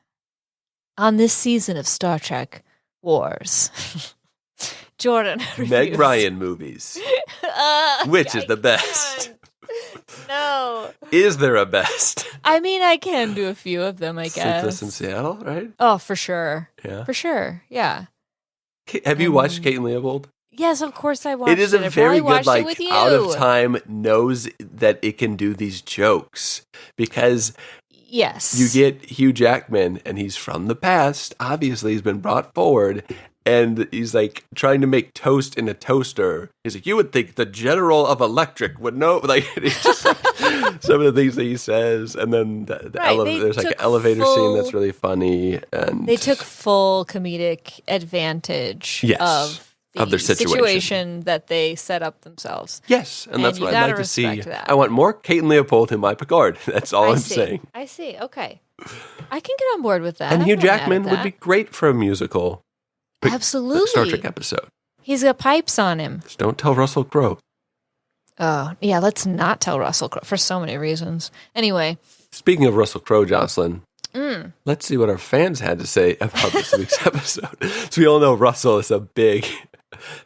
On this season of Star Trek Wars, Jordan reviews. Meg Ryan movies. Which is the best? No. Is there a best? I mean, I can do a few of them, I guess. Sleepless in Seattle, right? Oh, for sure. Yeah. For sure. Yeah. Have you watched Kate and Leopold? Yes, of course I watched it. It is a very good, out of time, knows that it can do these jokes because... Yes. You get Hugh Jackman, and he's from the past. Obviously, he's been brought forward, and he's like trying to make toast in a toaster. He's like, you would think the General of Electric would know. Like, it's just like some of the things that he says, and then there's like an elevator scene that's really funny. And they took full comedic advantage of their situation that they set up themselves. Yes, and that's what I'd like to see. That. I want more Kate and Leopold in my Picard. That's all I'm saying. I see. Okay. I can get on board with that. And Hugh Jackman would be great for a musical. Absolutely. Star Trek episode. He's got pipes on him. Just don't tell Russell Crowe. Oh, yeah, let's not tell Russell Crowe for so many reasons. Anyway. Speaking of Russell Crowe, Jocelyn, let's see what our fans had to say about this week's episode. So we all know Russell is a big...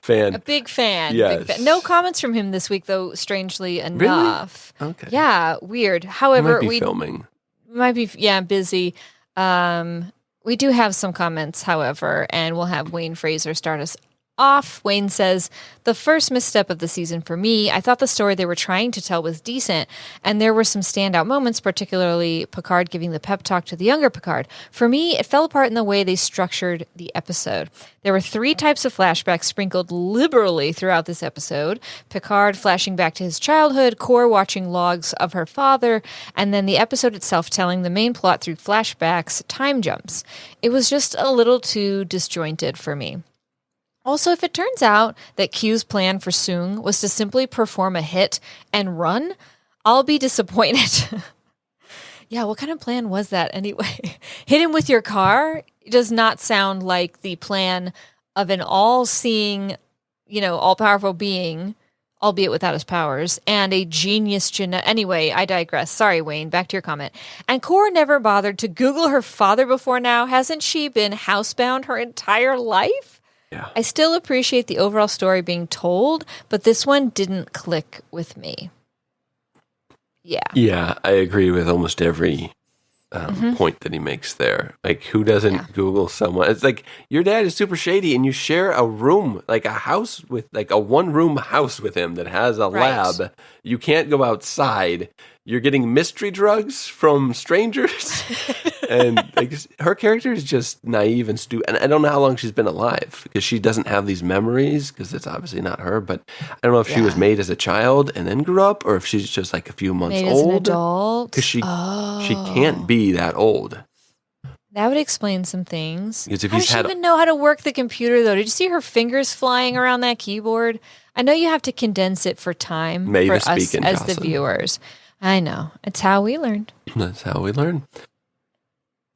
fan. A big fan. Yes. Big fan. No comments from him this week, though, strangely enough. Really? Okay. Yeah, weird. However, we filming. Might be, busy. We do have some comments, however, and we'll have Wayne Fraser start us off. Wayne says, the first misstep of the season for me, I thought the story they were trying to tell was decent, and there were some standout moments, particularly Picard giving the pep talk to the younger Picard. For me, it fell apart in the way they structured the episode. There were 3 types of flashbacks sprinkled liberally throughout this episode. Picard flashing back to his childhood, Kor watching logs of her father, and then the episode itself telling the main plot through flashbacks, time jumps. It was just a little too disjointed for me. Also, if it turns out that Q's plan for Soong was to simply perform a hit and run, I'll be disappointed. Yeah, what kind of plan was that anyway? Hit him with your car? It does not sound like the plan of an all-seeing, all-powerful being, albeit without his powers, and a genius Anyway, I digress. Sorry, Wayne. Back to your comment. And Kor never bothered to Google her father before now. Hasn't she been housebound her entire life? Yeah. I still appreciate the overall story being told, but this one didn't click with me. Yeah. Yeah, I agree with almost every point that he makes there. Like, who doesn't Google someone? It's like, your dad is super shady and you share a room, like a house with, like a one-room house with him that has a lab. You can't go outside. You're getting mystery drugs from strangers. And like, her character is just naive and stupid. And I don't know how long she's been alive because she doesn't have these memories because it's obviously not her. But I don't know if she was made as a child and then grew up, or if she's just like a few months made old. As an adult? Because she can't be that old. That would explain some things. Because if how does she even know how to work the computer, though? Did you see her fingers flying around that keyboard? I know you have to condense it for time for us as the viewers. I know. It's how we learned. That's how we learn.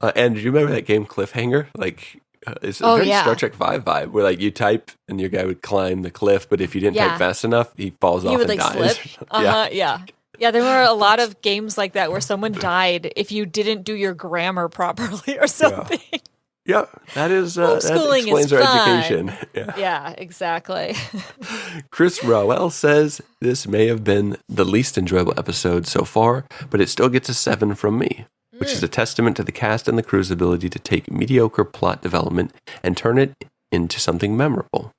And do you remember that game Cliffhanger? Like, it's a very Star Trek 5 vibe, where like you type and your guy would climb the cliff, but if you didn't type fast enough, he falls off and dies. Slip. Yeah, there were a lot of games like that where someone died if you didn't do your grammar properly or something. Yeah, that is that explains our education. Yeah, exactly. Chris Rowell says this may have been the least enjoyable episode so far, but it still gets a 7 from me, which is a testament to the cast and the crew's ability to take mediocre plot development and turn it into something memorable.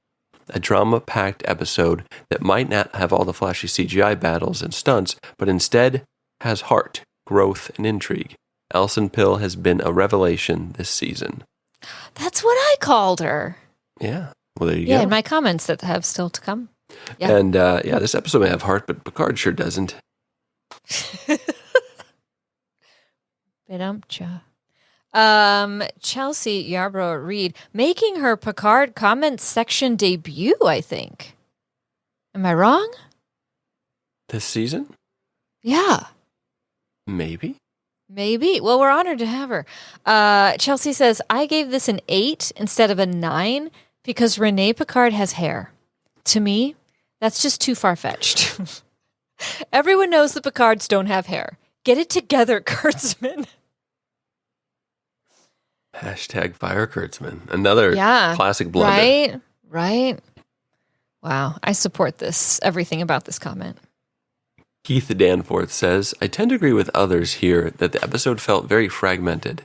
A drama-packed episode that might not have all the flashy CGI battles and stunts, but instead has heart, growth, and intrigue. Alison Pill has been a revelation this season. That's what I called her. Yeah. Well, there you go. Yeah, in my comments that have still to come. Yeah. And this episode may have heart, but Picard sure doesn't. Chelsea Yarbrough Reed making her Picard comments section debut, I think. Am I wrong? This season? Yeah. Maybe. Well, we're honored to have her. Chelsea says, I gave this an 8 instead of a 9 because Renee Picard has hair. To me, that's just too far-fetched. Everyone knows the Picards don't have hair. Get it together, Kurtzman. Hashtag fire Kurtzman. Another classic blunder. Right. Wow. I support this. Everything about this comment. Keith Danforth says, I tend to agree with others here that the episode felt very fragmented.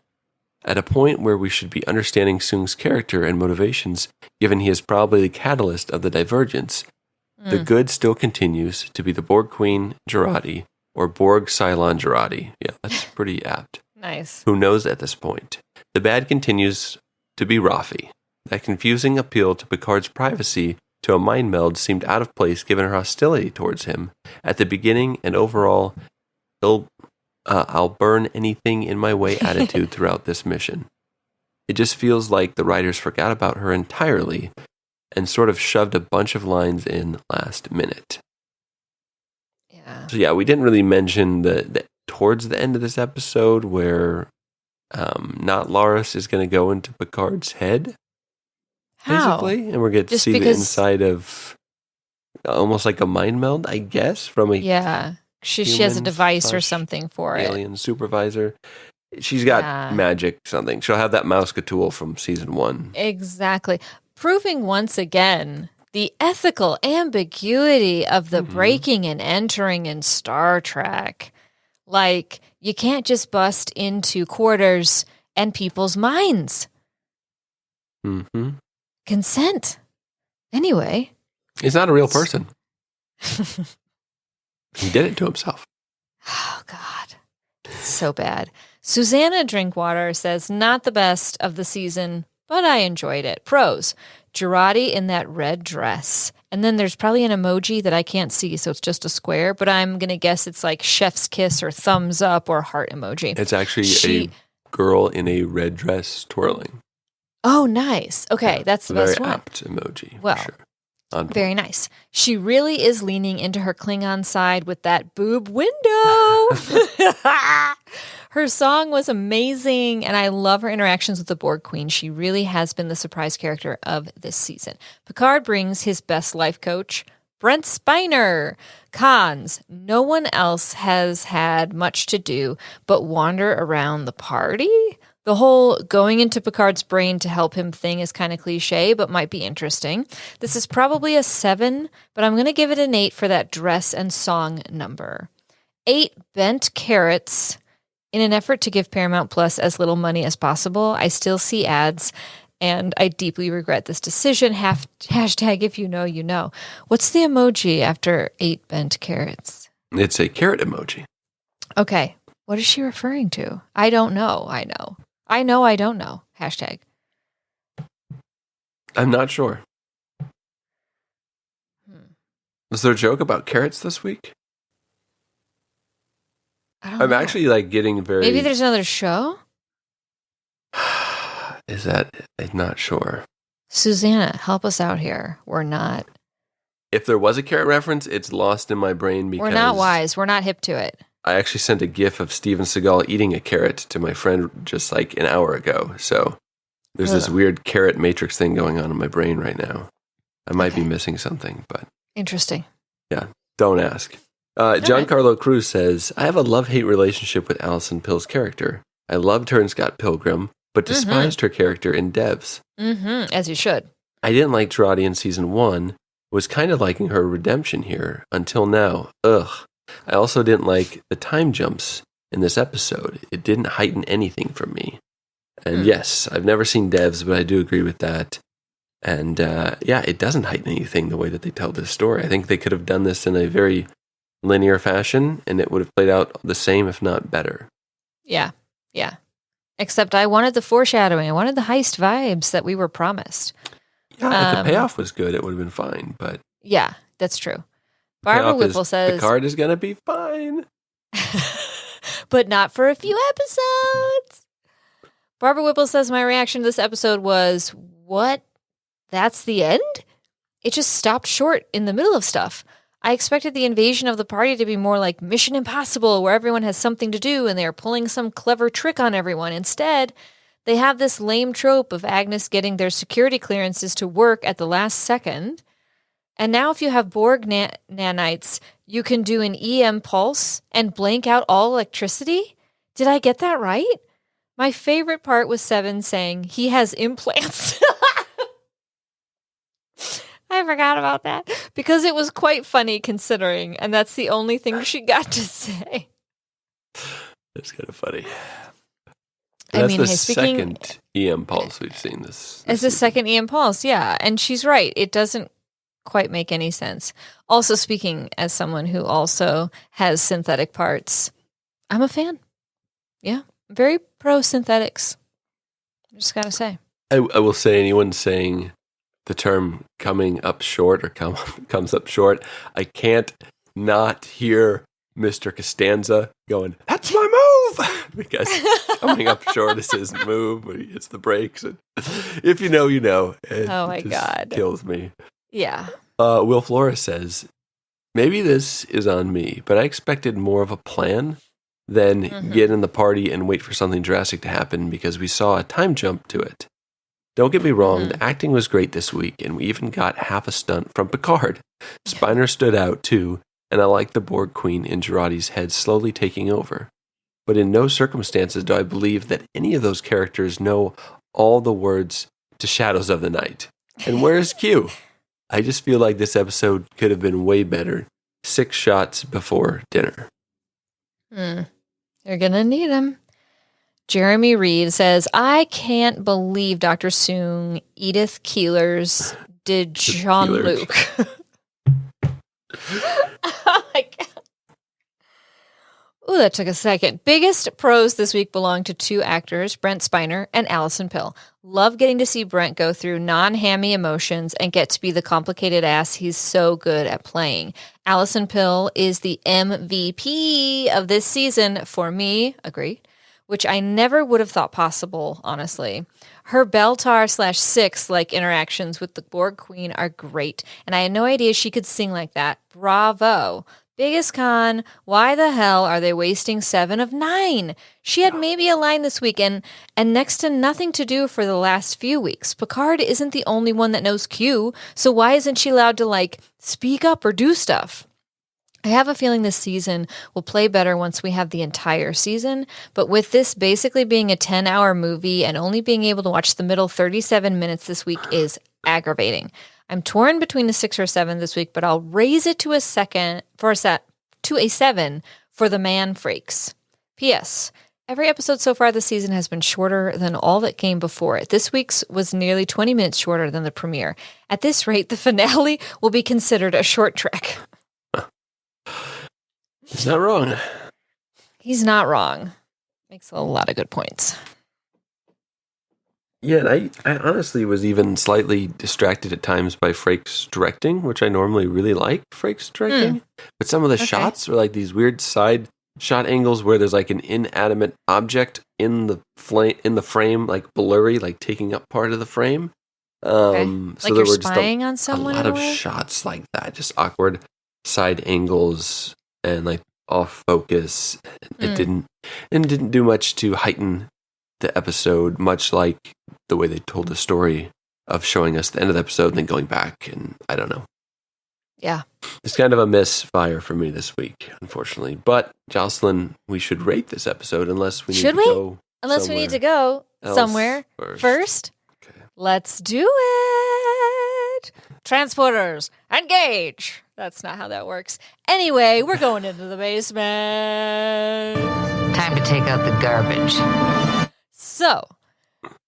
At a point where we should be understanding Soong's character and motivations, given he is probably the catalyst of the divergence, the good still continues to be the Borg Queen Jurati, or Borg Cylon Jurati. Yeah, that's pretty apt. Nice. Who knows at this point? The bad continues to be Rafi. That confusing appeal to Picard's privacy to a mind meld seemed out of place given her hostility towards him at the beginning and overall I'll burn anything in my way attitude throughout this mission. It just feels like the writers forgot about her entirely and sort of shoved a bunch of lines in last minute. Yeah. So we didn't really mention the towards the end of this episode where not Laris is going to go into Picard's head. How? Basically, and we're going to see the inside of almost like a mind meld, I guess, from a she has a device or something for alien supervisor. She's got magic something. She'll have that Mousketool from season 1. Exactly. Proving once again the ethical ambiguity of the breaking and entering in Star Trek. Like, you can't just bust into quarters and people's minds. Mm-hmm. Consent. Anyway. He's not a real person. He did it to himself. Oh, God. It's so bad. Susanna Drinkwater says, not the best of the season, but I enjoyed it. Pros. Jurati in that red dress. And then there's probably an emoji that I can't see, so it's just a square, but I'm going to guess it's like chef's kiss or thumbs up or heart emoji. It's actually a girl in a red dress twirling. Oh, nice. Okay, that's the best one. Very apt emoji. Well, for sure. Very nice. She really is leaning into her Klingon side with that boob window. Her song was amazing, and I love her interactions with the Borg Queen. She really has been the surprise character of this season. Picard brings his best life coach, Brent Spiner. Cons, no one else has had much to do but wander around the party. The whole going into Picard's brain to help him thing is kind of cliche, but might be interesting. This is probably a 7, but I'm going to give it an 8 for that dress and song number. 8 bent carrots In an effort to give Paramount Plus as little money as possible, I still see ads, and I deeply regret this decision. Hashtag if you know, you know. What's the emoji after 8 bent carrots? It's a carrot emoji. Okay. What is she referring to? I don't know. I don't know. Hashtag. I'm not sure. Was there a joke about carrots this week? I'm know. actually like getting very... Maybe there's another show? Is that... I'm not sure. Susanna, help us out here. We're not... If there was a carrot reference, it's lost in my brain because... We're not wise. We're not hip to it. I actually sent a gif of Steven Seagal eating a carrot to my friend just like an hour ago. So there's this weird carrot matrix thing going on in my brain right now. I might be missing something, but... Interesting. Yeah, don't ask. Giancarlo Cruz says, I have a love-hate relationship with Alison Pill's character. I loved her in Scott Pilgrim, but despised her character in Devs. As you should. I didn't like Girardi in season 1, was kind of liking her redemption here, until now. Ugh. I also didn't like the time jumps in this episode. It didn't heighten anything for me. And yes, I've never seen Devs, but I do agree with that. And yeah, it doesn't heighten anything the way that they tell this story. I think they could have done this in a very linear fashion, and it would have played out the same, if not better. Yeah. Except I wanted the foreshadowing. I wanted the heist vibes that we were promised. Yeah, if the payoff was good, it would have been fine, but... Yeah, that's true. Barbara Whipple says... Picard is going to be fine. But not for a few episodes. Barbara Whipple says, my reaction to this episode was, what? That's the end? It just stopped short in the middle of stuff. I expected the invasion of the party to be more like Mission Impossible, where everyone has something to do and they are pulling some clever trick on everyone. Instead, they have this lame trope of Agnes getting their security clearances to work at the last second. And now if you have Borg nanites, you can do an EM pulse and blank out all electricity? Did I get that right? My favorite part was Seven saying he has implants. I forgot about that because it was quite funny considering, and that's the only thing she got to say. That's kind of funny. I That's the second EM pulse we've seen this. It's the second EM pulse, yeah. And she's right. It doesn't quite make any sense. Also, speaking as someone who also has synthetic parts, I'm a fan. Yeah. Very pro synthetics. Just got to say. I will say anyone saying the term coming up short or comes up short, I can't not hear Mr. Costanza going, that's my move! Because coming up short is his move when he hits the brakes. And if you know, you know. Oh my God. Kills me. Yeah. Will Flores says, maybe this is on me, but I expected more of a plan than get in the party and wait for something drastic to happen because we saw a time jump to it. Don't get me wrong, the acting was great this week, and we even got half a stunt from Picard. Spiner stood out, too, and I liked the Borg Queen in Girardi's head slowly taking over. But in no circumstances do I believe that any of those characters know all the words to Shadows of the Night. And where's Q? I just feel like this episode could have been way better 6 shots before dinner. You're going to need him. Jeremy Reed says, I can't believe Dr. Soong, Edith Keelers did Jean-Luc. Oh my God. Ooh, that took a second. Biggest pros this week belong to 2 actors, Brent Spiner and Alison Pill. Love getting to see Brent go through non-hammy emotions and get to be the complicated ass he's so good at playing. Alison Pill is the MVP of this season for me, agree, which I never would have thought possible, honestly. Her Beltar/Six like interactions with the Borg Queen are great, and I had no idea she could sing like that. Bravo. Biggest con, why the hell are they wasting 7 of 9? She had maybe a line this week and next to nothing to do for the last few weeks. Picard isn't the only one that knows Q, so why isn't she allowed to, speak up or do stuff? I have a feeling this season will play better once we have the entire season, but with this basically being a 10-hour movie and only being able to watch the middle 37 minutes this week is aggravating. I'm torn between a 6 or 7 this week, but I'll raise it to a 7 for the man freaks. P.S. Every episode so far this season has been shorter than all that came before it. This week's was nearly 20 minutes shorter than the premiere. At this rate, the finale will be considered a short trek. He's not wrong. He's not wrong. Makes a lot of good points. Yeah, and I honestly was even slightly distracted at times by Frakes directing, which I normally really like Frakes directing. But some of the shots were like these weird side shot angles where there's like an inanimate object in the frame, like blurry, like taking up part of the frame. So like there you're were just spying on someone. A lot of shots like that, just awkward side angles and like off focus. It didn't do much to heighten the episode, much like the way they told the story of showing us the end of the episode and then going back, and I don't know. Yeah. It's kind of a misfire for me this week, unfortunately. But, Jocelyn, we should rate this episode unless we need to go Unless we need to go somewhere first. Okay. Let's do it. Transporters, engage. That's not how that works. Anyway, we're going into the basement. Time to take out the garbage. So,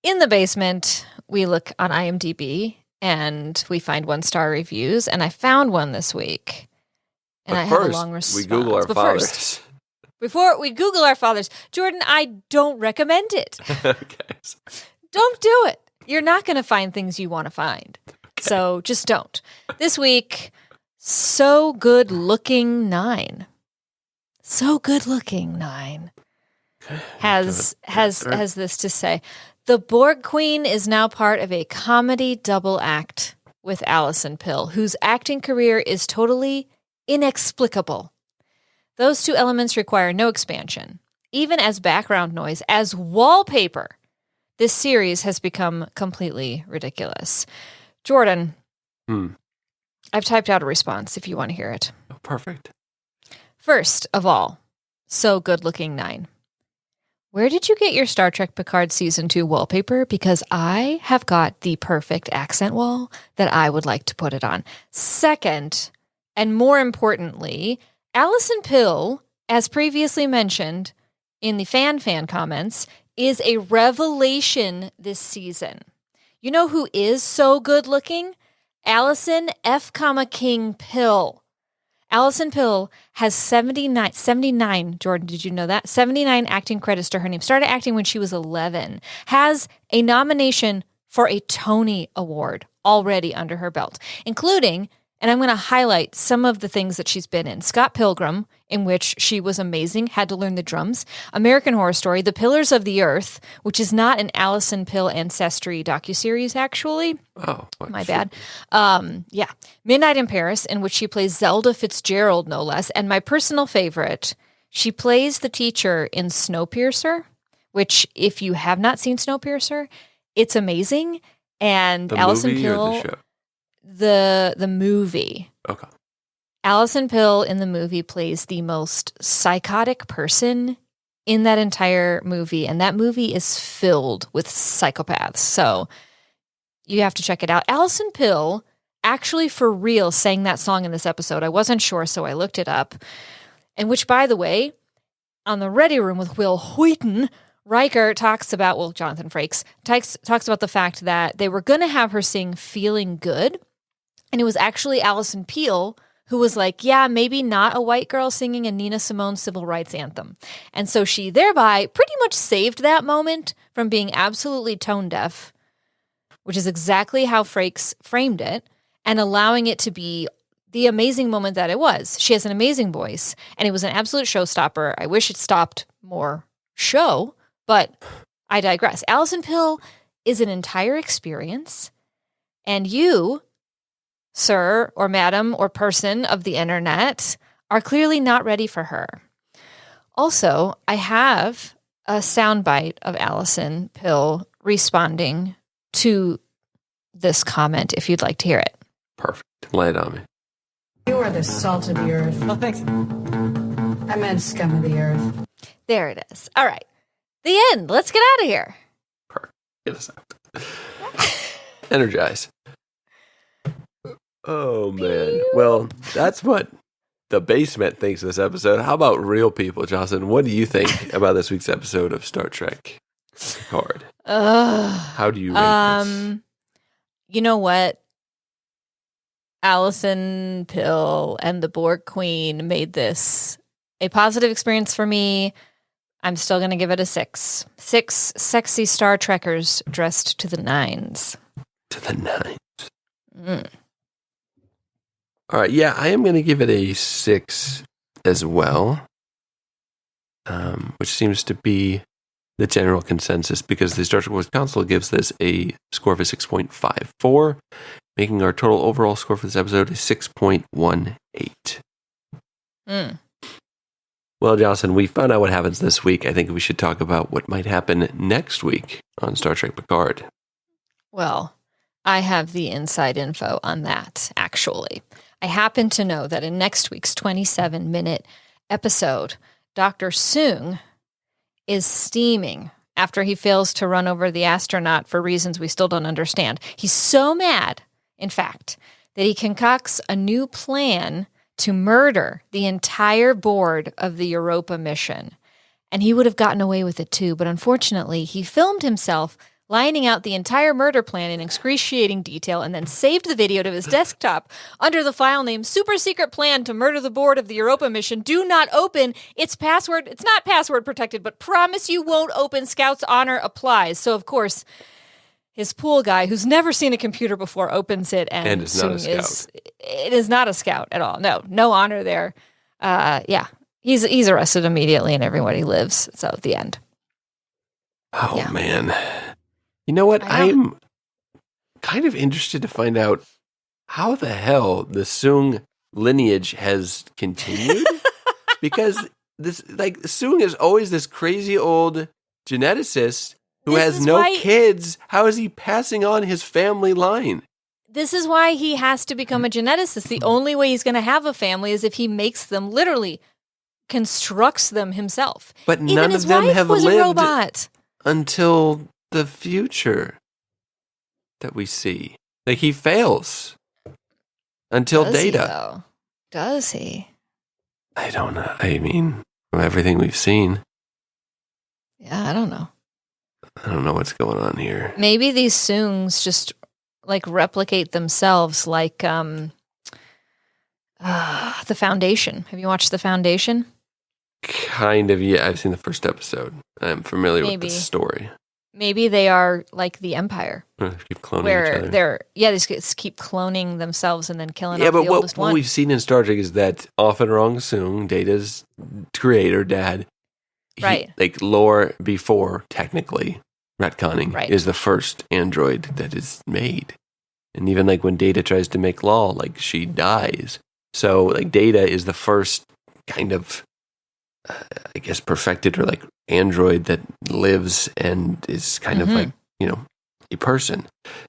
in the basement, we look on IMDb and we find 1-star reviews. And I found one this week. And I have a long response. We Google our fathers. Before we Google our fathers, Jordan, I don't recommend it. Okay. Don't do it. You're not going to find things you want to find. Okay. So just don't. This week, So Good Looking 9. So Good Looking 9 has this to say. The Borg Queen is now part of a comedy double act with Alison Pill, whose acting career is totally inexplicable. Those two elements require no expansion. Even as background noise, as wallpaper, this series has become completely ridiculous. Jordan, I've typed out a response if you want to hear it. Oh, perfect. First of all, So Good Looking 9. Where did you get your Star Trek Picard Season 2 wallpaper? Because I have got the perfect accent wall that I would like to put it on. Second, and more importantly, Alison Pill, as previously mentioned in the fan comments, is a revelation this season. You know who is so good looking? Alison F. King Pill. Alison Pill has 79, Jordan, did you know that? 79 acting credits to her name. Started acting when she was 11. Has a nomination for a Tony Award already under her belt, including, and I'm going to highlight some of the things that she's been in. Scott Pilgrim, in which she was amazing, had to learn the drums. American Horror Story, The Pillars of the Earth, which is not an Alison Pill ancestry docuseries, actually. Oh, my bad. Yeah. Midnight in Paris, in which she plays Zelda Fitzgerald, no less. And my personal favorite, she plays the teacher in Snowpiercer, which, if you have not seen Snowpiercer, it's amazing. And Alison Pill, the movie. Okay. Alison Pill in the movie plays the most psychotic person in that entire movie, and that movie is filled with psychopaths. So you have to check it out. Alison Pill actually for real sang that song in this episode. I wasn't sure, so I looked it up. And which, by the way, on the Ready Room with Will Wheaton, Riker talks about, well, Jonathan Frakes talks about the fact that they were going to have her sing Feeling Good, and it was actually Alison Pill who was like, yeah, maybe not a white girl singing a Nina Simone civil rights anthem. And so she thereby pretty much saved that moment from being absolutely tone deaf, which is exactly how Frakes framed it, and allowing it to be the amazing moment that it was. She has an amazing voice, and it was an absolute showstopper. I wish it stopped more show, but I digress. Alison Pill is an entire experience, and you, sir or madam or person of the internet, are clearly not ready for her. Also, I have a soundbite of Alison Pill responding to this comment, if you'd like to hear it. Perfect. Lay it on me. You are the salt of the earth. Oh, thanks. I meant scum of the earth. There it is. All right. The end. Let's get out of here. Perfect. Get us out. Energize. Oh, man. Well, that's what the basement thinks of this episode. How about real people, Jocelyn? What do you think about this week's episode of Star Trek Picard? How do you rate this? You know what? Allison Pill and the Borg Queen made this a positive experience for me. I'm still going to give it a 6. 6 sexy Star Trekkers dressed to the nines. To the nines. All right, yeah, I am going to give it a 6 as well, which seems to be the general consensus because the Star Trek Wars Council gives this a score of a 6.54, making our total overall score for this episode a 6.18. Well, Jocelyn, we found out what happens this week. I think we should talk about what might happen next week on Star Trek Picard. Well, I have the inside info on that, actually. I happen to know that in next week's 27-minute episode, Dr. Soong is steaming after he fails to run over the astronaut for reasons we still don't understand. He's so mad, in fact, that he concocts a new plan to murder the entire board of the Europa mission. And he would have gotten away with it too, but unfortunately, he filmed himself lining out the entire murder plan in excruciating detail and then saved the video to his desktop under the file name Super Secret Plan to Murder the Board of the Europa Mission. Do not open. It's not password protected, but promise you won't open. Scout's honor applies. So, of course, his pool guy, who's never seen a computer before, opens it and is not a scout. It is not a scout at all. No honor there. He's arrested immediately and everybody lives. So the end. Oh, yeah. Man. You know what? I'm kind of interested to find out how the hell the Soong lineage has continued. Because Soong is always this crazy old geneticist who has no kids. How is he passing on his family line? This is why he has to become a geneticist. The only way he's going to have a family is if he makes them, literally constructs them himself. But even none his of them wife have was lived a robot. Until the future that we see. Like, he fails until Data. Does he? I don't know. I mean, from everything we've seen. Yeah, I don't know. I don't know what's going on here. Maybe these Soongs just replicate themselves like The Foundation. Have you watched The Foundation? Kind of, yeah. I've seen the first episode. I'm familiar with the story. Maybe they are like the Empire. Keep cloning each other. They just keep cloning themselves and then killing off but the oldest one. What we've seen in Star Trek is that off and wrong Soong, Data's creator, dad, right. Like lore before, technically, retconning, right. is the first android that is made. And even like when Data tries to make Law, like she dies. So like Data is the first kind of, I guess, perfected or like android that lives and is kind of like, a person.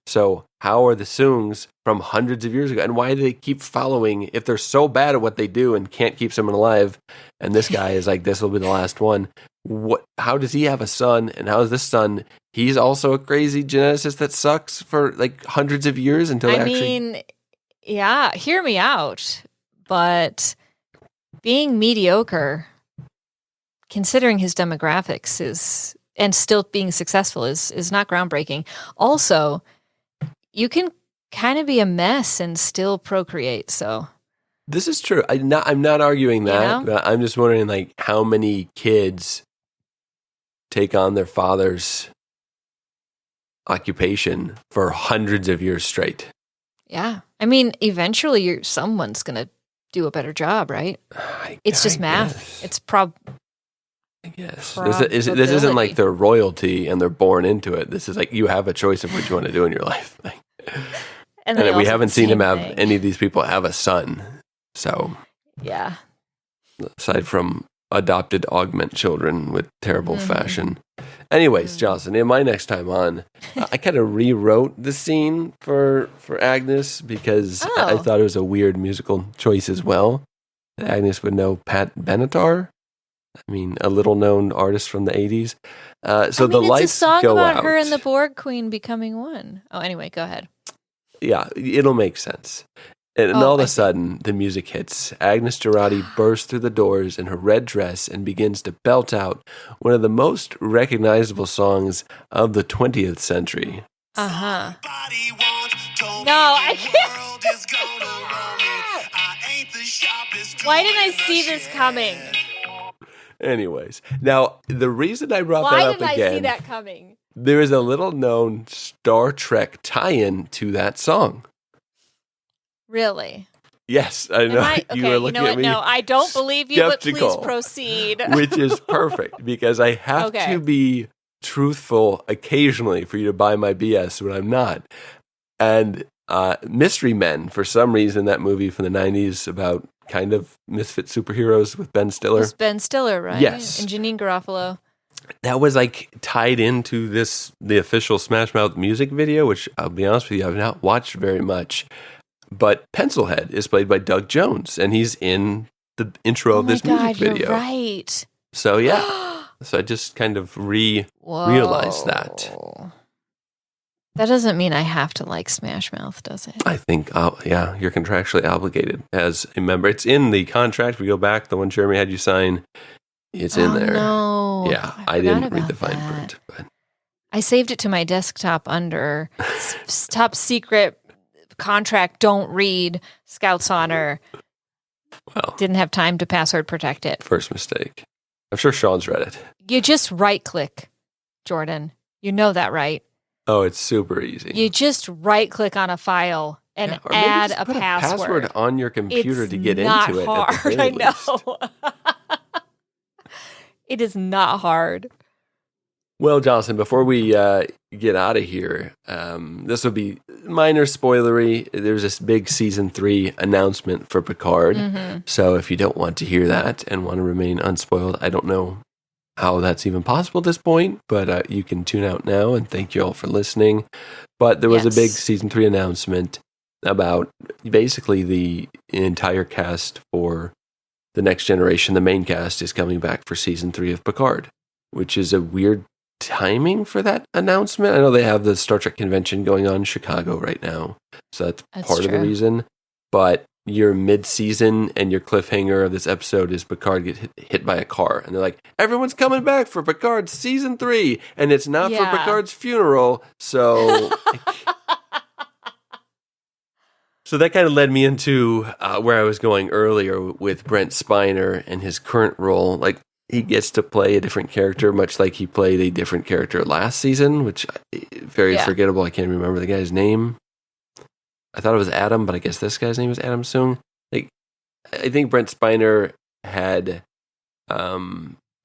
So how are the Soongs from hundreds of years ago? And why do they keep following if they're so bad at what they do and can't keep someone alive? And this guy is like, this will be the last one. How does he have a son? And how is this son? He's also a crazy geneticist that sucks for like hundreds of years until hear me out. But being mediocre, considering his demographics, and still being successful is not groundbreaking. Also, you can kind of be a mess and still procreate. So this is true. I'm not arguing that. But I'm just wondering, like, how many kids take on their father's occupation for hundreds of years straight. Yeah, I mean, eventually, someone's gonna do a better job, right? It's just math. Guess. It's I guess. This isn't like they're royalty and they're born into it. This is like you have a choice of what you want to do in your life. And we haven't seen him have any of these people have a son. So, yeah. Aside from adopted augment children with terrible fashion. Anyways, Jocelyn, in my next time on, I kind of rewrote the scene for Agnes because I thought it was a weird musical choice as well. Agnes would know Pat Benatar. I mean, a little-known artist from the 80s. So the lights go out. It's a song about her and the Borg Queen becoming one. Oh, anyway, go ahead. Yeah, it'll make sense. And Oh, all of I a see. sudden, the music hits. Agnes Girardi bursts through the doors in her red dress and begins to belt out one of the most recognizable songs of the 20th century. Uh-huh. No, I can't. Why didn't I see this coming? Anyways, now, the reason I brought Why that up didn't again, I see that coming? there is a little-known Star Trek tie-in to that song. Really? Yes, I know. You were looking at me. No, I don't believe you, but please skeptical. proceed. Which is perfect because I have Okay. to be truthful occasionally for you to buy my BS when I'm not. And Mystery Men, for some reason, that movie from the 90s about kind of misfit superheroes with Ben Stiller. It's Ben Stiller, right? Yes. And Janine Garofalo. That was like tied into the official Smash Mouth music video, which I'll be honest with you, I've not watched very much. But Pencilhead is played by Doug Jones, and he's in the intro of this music video. You're right. So yeah, so I just kind of realized that. That doesn't mean I have to like Smash Mouth, does it? I think, yeah, you're contractually obligated as a member. It's in the contract. We go back, the one Jeremy had you sign. It's in there. No. Yeah, I didn't forgot read the about fine that. print. But I saved it to my desktop under top secret contract, don't read, Scout's Honor. well, Didn't have time to password protect it. first mistake. I'm sure Sean's read it. You just right click, Jordan. You know that, right? Oh, it's super easy. You just right click on a file and Yeah, or maybe add just a put password. on your computer It's to get not into it. hard. At the very I least. know. It is not hard. Well, Jocelyn, before we get out of here, this will be minor spoilery. There's this big season 3 announcement for Picard. Mm-hmm. So if you don't want to hear that and want to remain unspoiled, I don't know how that's even possible at this point, but you can tune out now, and thank you all for listening. But there was a big Yes. season 3 announcement about basically the entire cast for the Next Generation. The main cast is coming back for season 3 of Picard, which is a weird timing for that announcement. I know they have the Star Trek convention going on in Chicago right now, so that's part of the true. reason. But your mid-season and your cliffhanger of this episode is Picard get hit by a car, and they're like, everyone's coming back for Picard season 3, and it's not for Yeah. Picard's funeral, so... So that kind of led me into where I was going earlier with Brent Spiner and his current role. Like, he gets to play a different character, much like he played a different character last season, which very forgettable. I can't remember the guy's name. I thought it was Adam, but I guess this guy's name is Adam Sung. Like, I think Brent Spiner had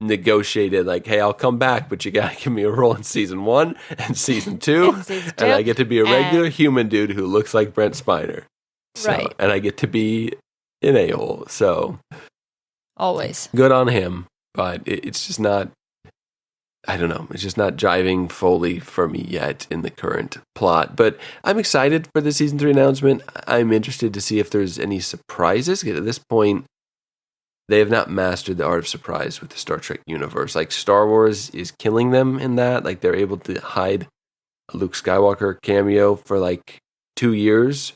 negotiated, like, hey, I'll come back, but you gotta give me a role in season 1 and season 2, And season and I 2, get to be a regular human dude who looks like Brent Spiner. So, Right. And I get to be an a-hole. So Always. good on him, but it's just not, I don't know, it's just not jiving fully for me yet in the current plot. But I'm excited for the season 3 announcement. I'm interested to see if there's any surprises. At this point, they have not mastered the art of surprise with the Star Trek universe. Like, Star Wars is killing them in that. Like, they're able to hide a Luke Skywalker cameo for like 2 years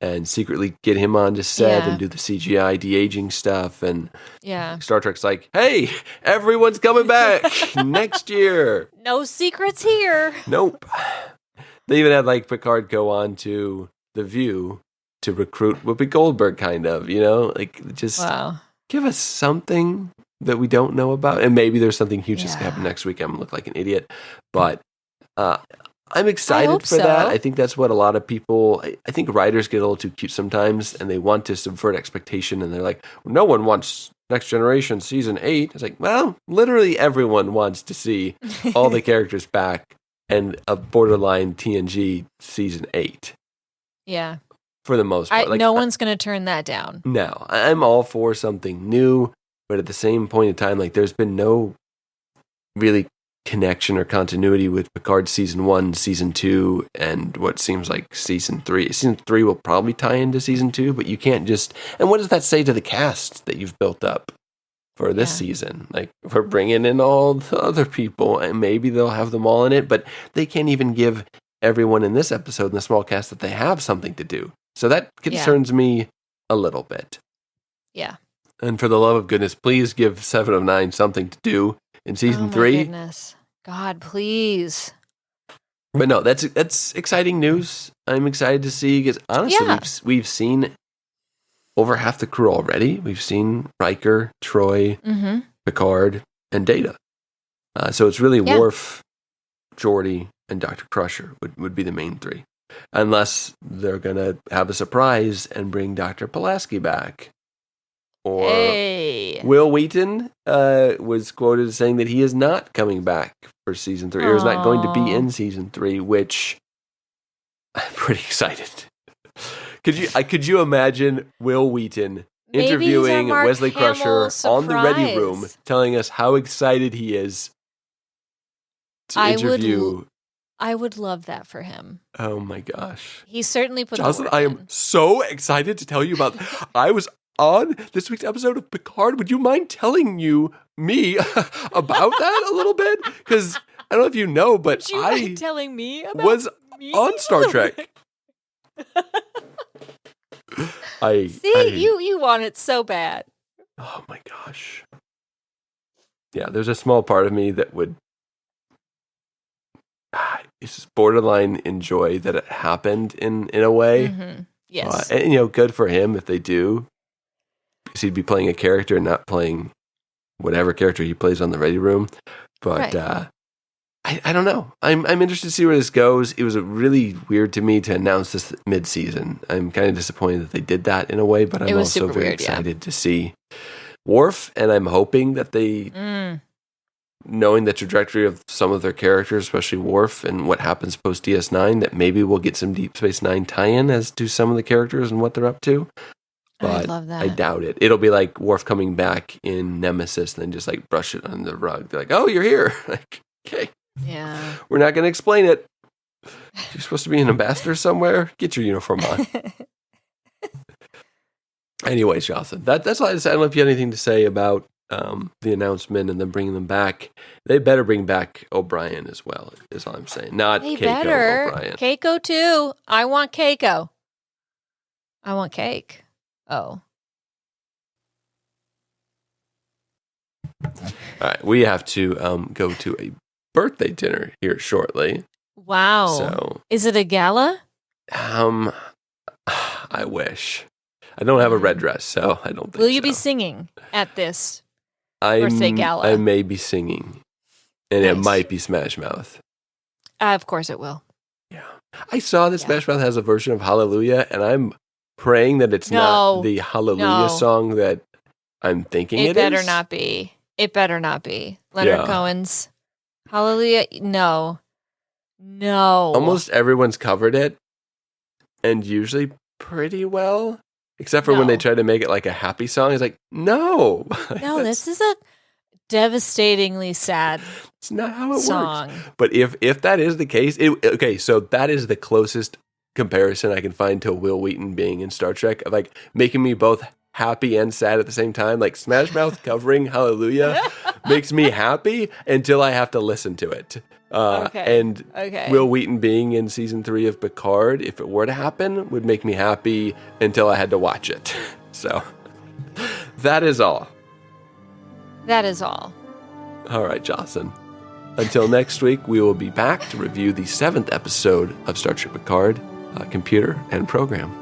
and secretly get him onto set and do the CGI de-aging stuff. And Yeah. Star Trek's like, hey, everyone's coming back next year. No secrets here. Nope. They even had like Picard go on to The View to recruit Whoopi Goldberg, kind of, you know? Like, just give us something that we don't know about. And maybe there's something huge that's going to happen next week. I'm going to look like an idiot. But I'm excited for that. I think that's what a lot of people, I think writers get a little too cute sometimes, and they want to subvert expectation, and they're like, no one wants Next Generation Season 8. It's like, well, literally everyone wants to see all the characters back and a borderline TNG Season 8. Yeah. For the most part. No one's going to turn that down. No, I'm all for something new, but at the same point in time, like, there's been no really connection or continuity with Picard season 1, season 2, and what seems like season 3. Season 3 will probably tie into season 2, but you can't just, and what does that say to the cast that you've built up for this season? Like, we're bringing in all the other people, and maybe they'll have them all in it, but they can't even give everyone in this episode in the small cast that they have something to do. So that concerns me a little bit. Yeah. And for the love of goodness, please give 7 of 9 something to do in season 3. Goodness. God, please. But no, that's exciting news. I'm excited to see, because honestly, we've seen over half the crew already. We've seen Riker, Troy, Picard, and Data. So it's really Worf, Geordi, and Dr. Crusher would be the main 3. Unless they're going to have a surprise and bring Dr. Pulaski back. Or Will Wheaton was quoted as saying that he is not coming back for season 3, or is not going to be in season 3, which I'm pretty excited. Could you imagine Will Wheaton interviewing Wesley Crusher on the Ready Room, telling us how excited he is to interview? I would love that for him. Oh my gosh. He certainly put Jocelyn, I am so excited to tell you about I was on this week's episode of Picard. Would you mind telling me about that a little bit? Because I don't know if you know, but I telling me about was me? on Star Trek. You want it so bad. Oh my gosh. Yeah, there's a small part of me that would it's just borderline enjoy that it happened in a way. Mm-hmm. Yes. And good for him if they do. Because he'd be playing a character and not playing whatever character he plays on the Ready Room. But I don't know. I'm interested to see where this goes. It was really weird to me to announce this mid-season. I'm kind of disappointed that they did that in a way, but I'm also very excited to see Worf, and I'm hoping that they, knowing the trajectory of some of their characters, especially Worf, and what happens post DS9, that maybe we'll get some Deep Space Nine tie-in as to some of the characters and what they're up to. But I love that. I doubt it. It'll be like Worf coming back in Nemesis and then just like brush it under the rug. They're like, oh, you're here. Like, okay. Yeah. We're not going to explain it. You're supposed to be an ambassador somewhere. Get your uniform on. Anyways, Jocelyn, that's all I just. I don't know if you had anything to say about the announcement and then bringing them back. They better bring back O'Brien as well, is all I'm saying. Not Keiko O'Brien. Keiko too. I want Keiko. I want cake. Oh. All right, we have to go to a birthday dinner here shortly. Wow. So, is it a gala? I wish. I don't have a red dress, so I don't think Will you be singing at this birthday birthday gala? I may be singing, and it might be Smash Mouth. Of course it will. Yeah. I saw that Smash Mouth has a version of Hallelujah, and I'm praying that it's not the Hallelujah song that I'm thinking it is. It better not be. It better not be. Leonard Cohen's Hallelujah. No. Almost everyone's covered it, and usually pretty well, except for when they try to make it like a happy song. It's like, no. No, this is a devastatingly sad It's not how it song. works. But if that is the case, so that is the closest comparison I can find to Will Wheaton being in Star Trek, like making me both happy and sad at the same time. Like Smash Mouth covering Hallelujah makes me happy until I have to listen to it. And Will Wheaton being in season 3 of Picard, if it were to happen, would make me happy until I had to watch it. So that is all. That is all. All right, Jocelyn. Until next week, we will be back to review the 7th episode of Star Trek Picard, Computer and Program.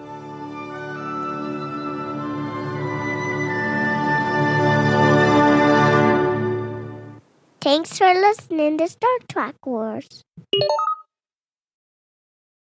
Thanks for listening to Star Trek Wars.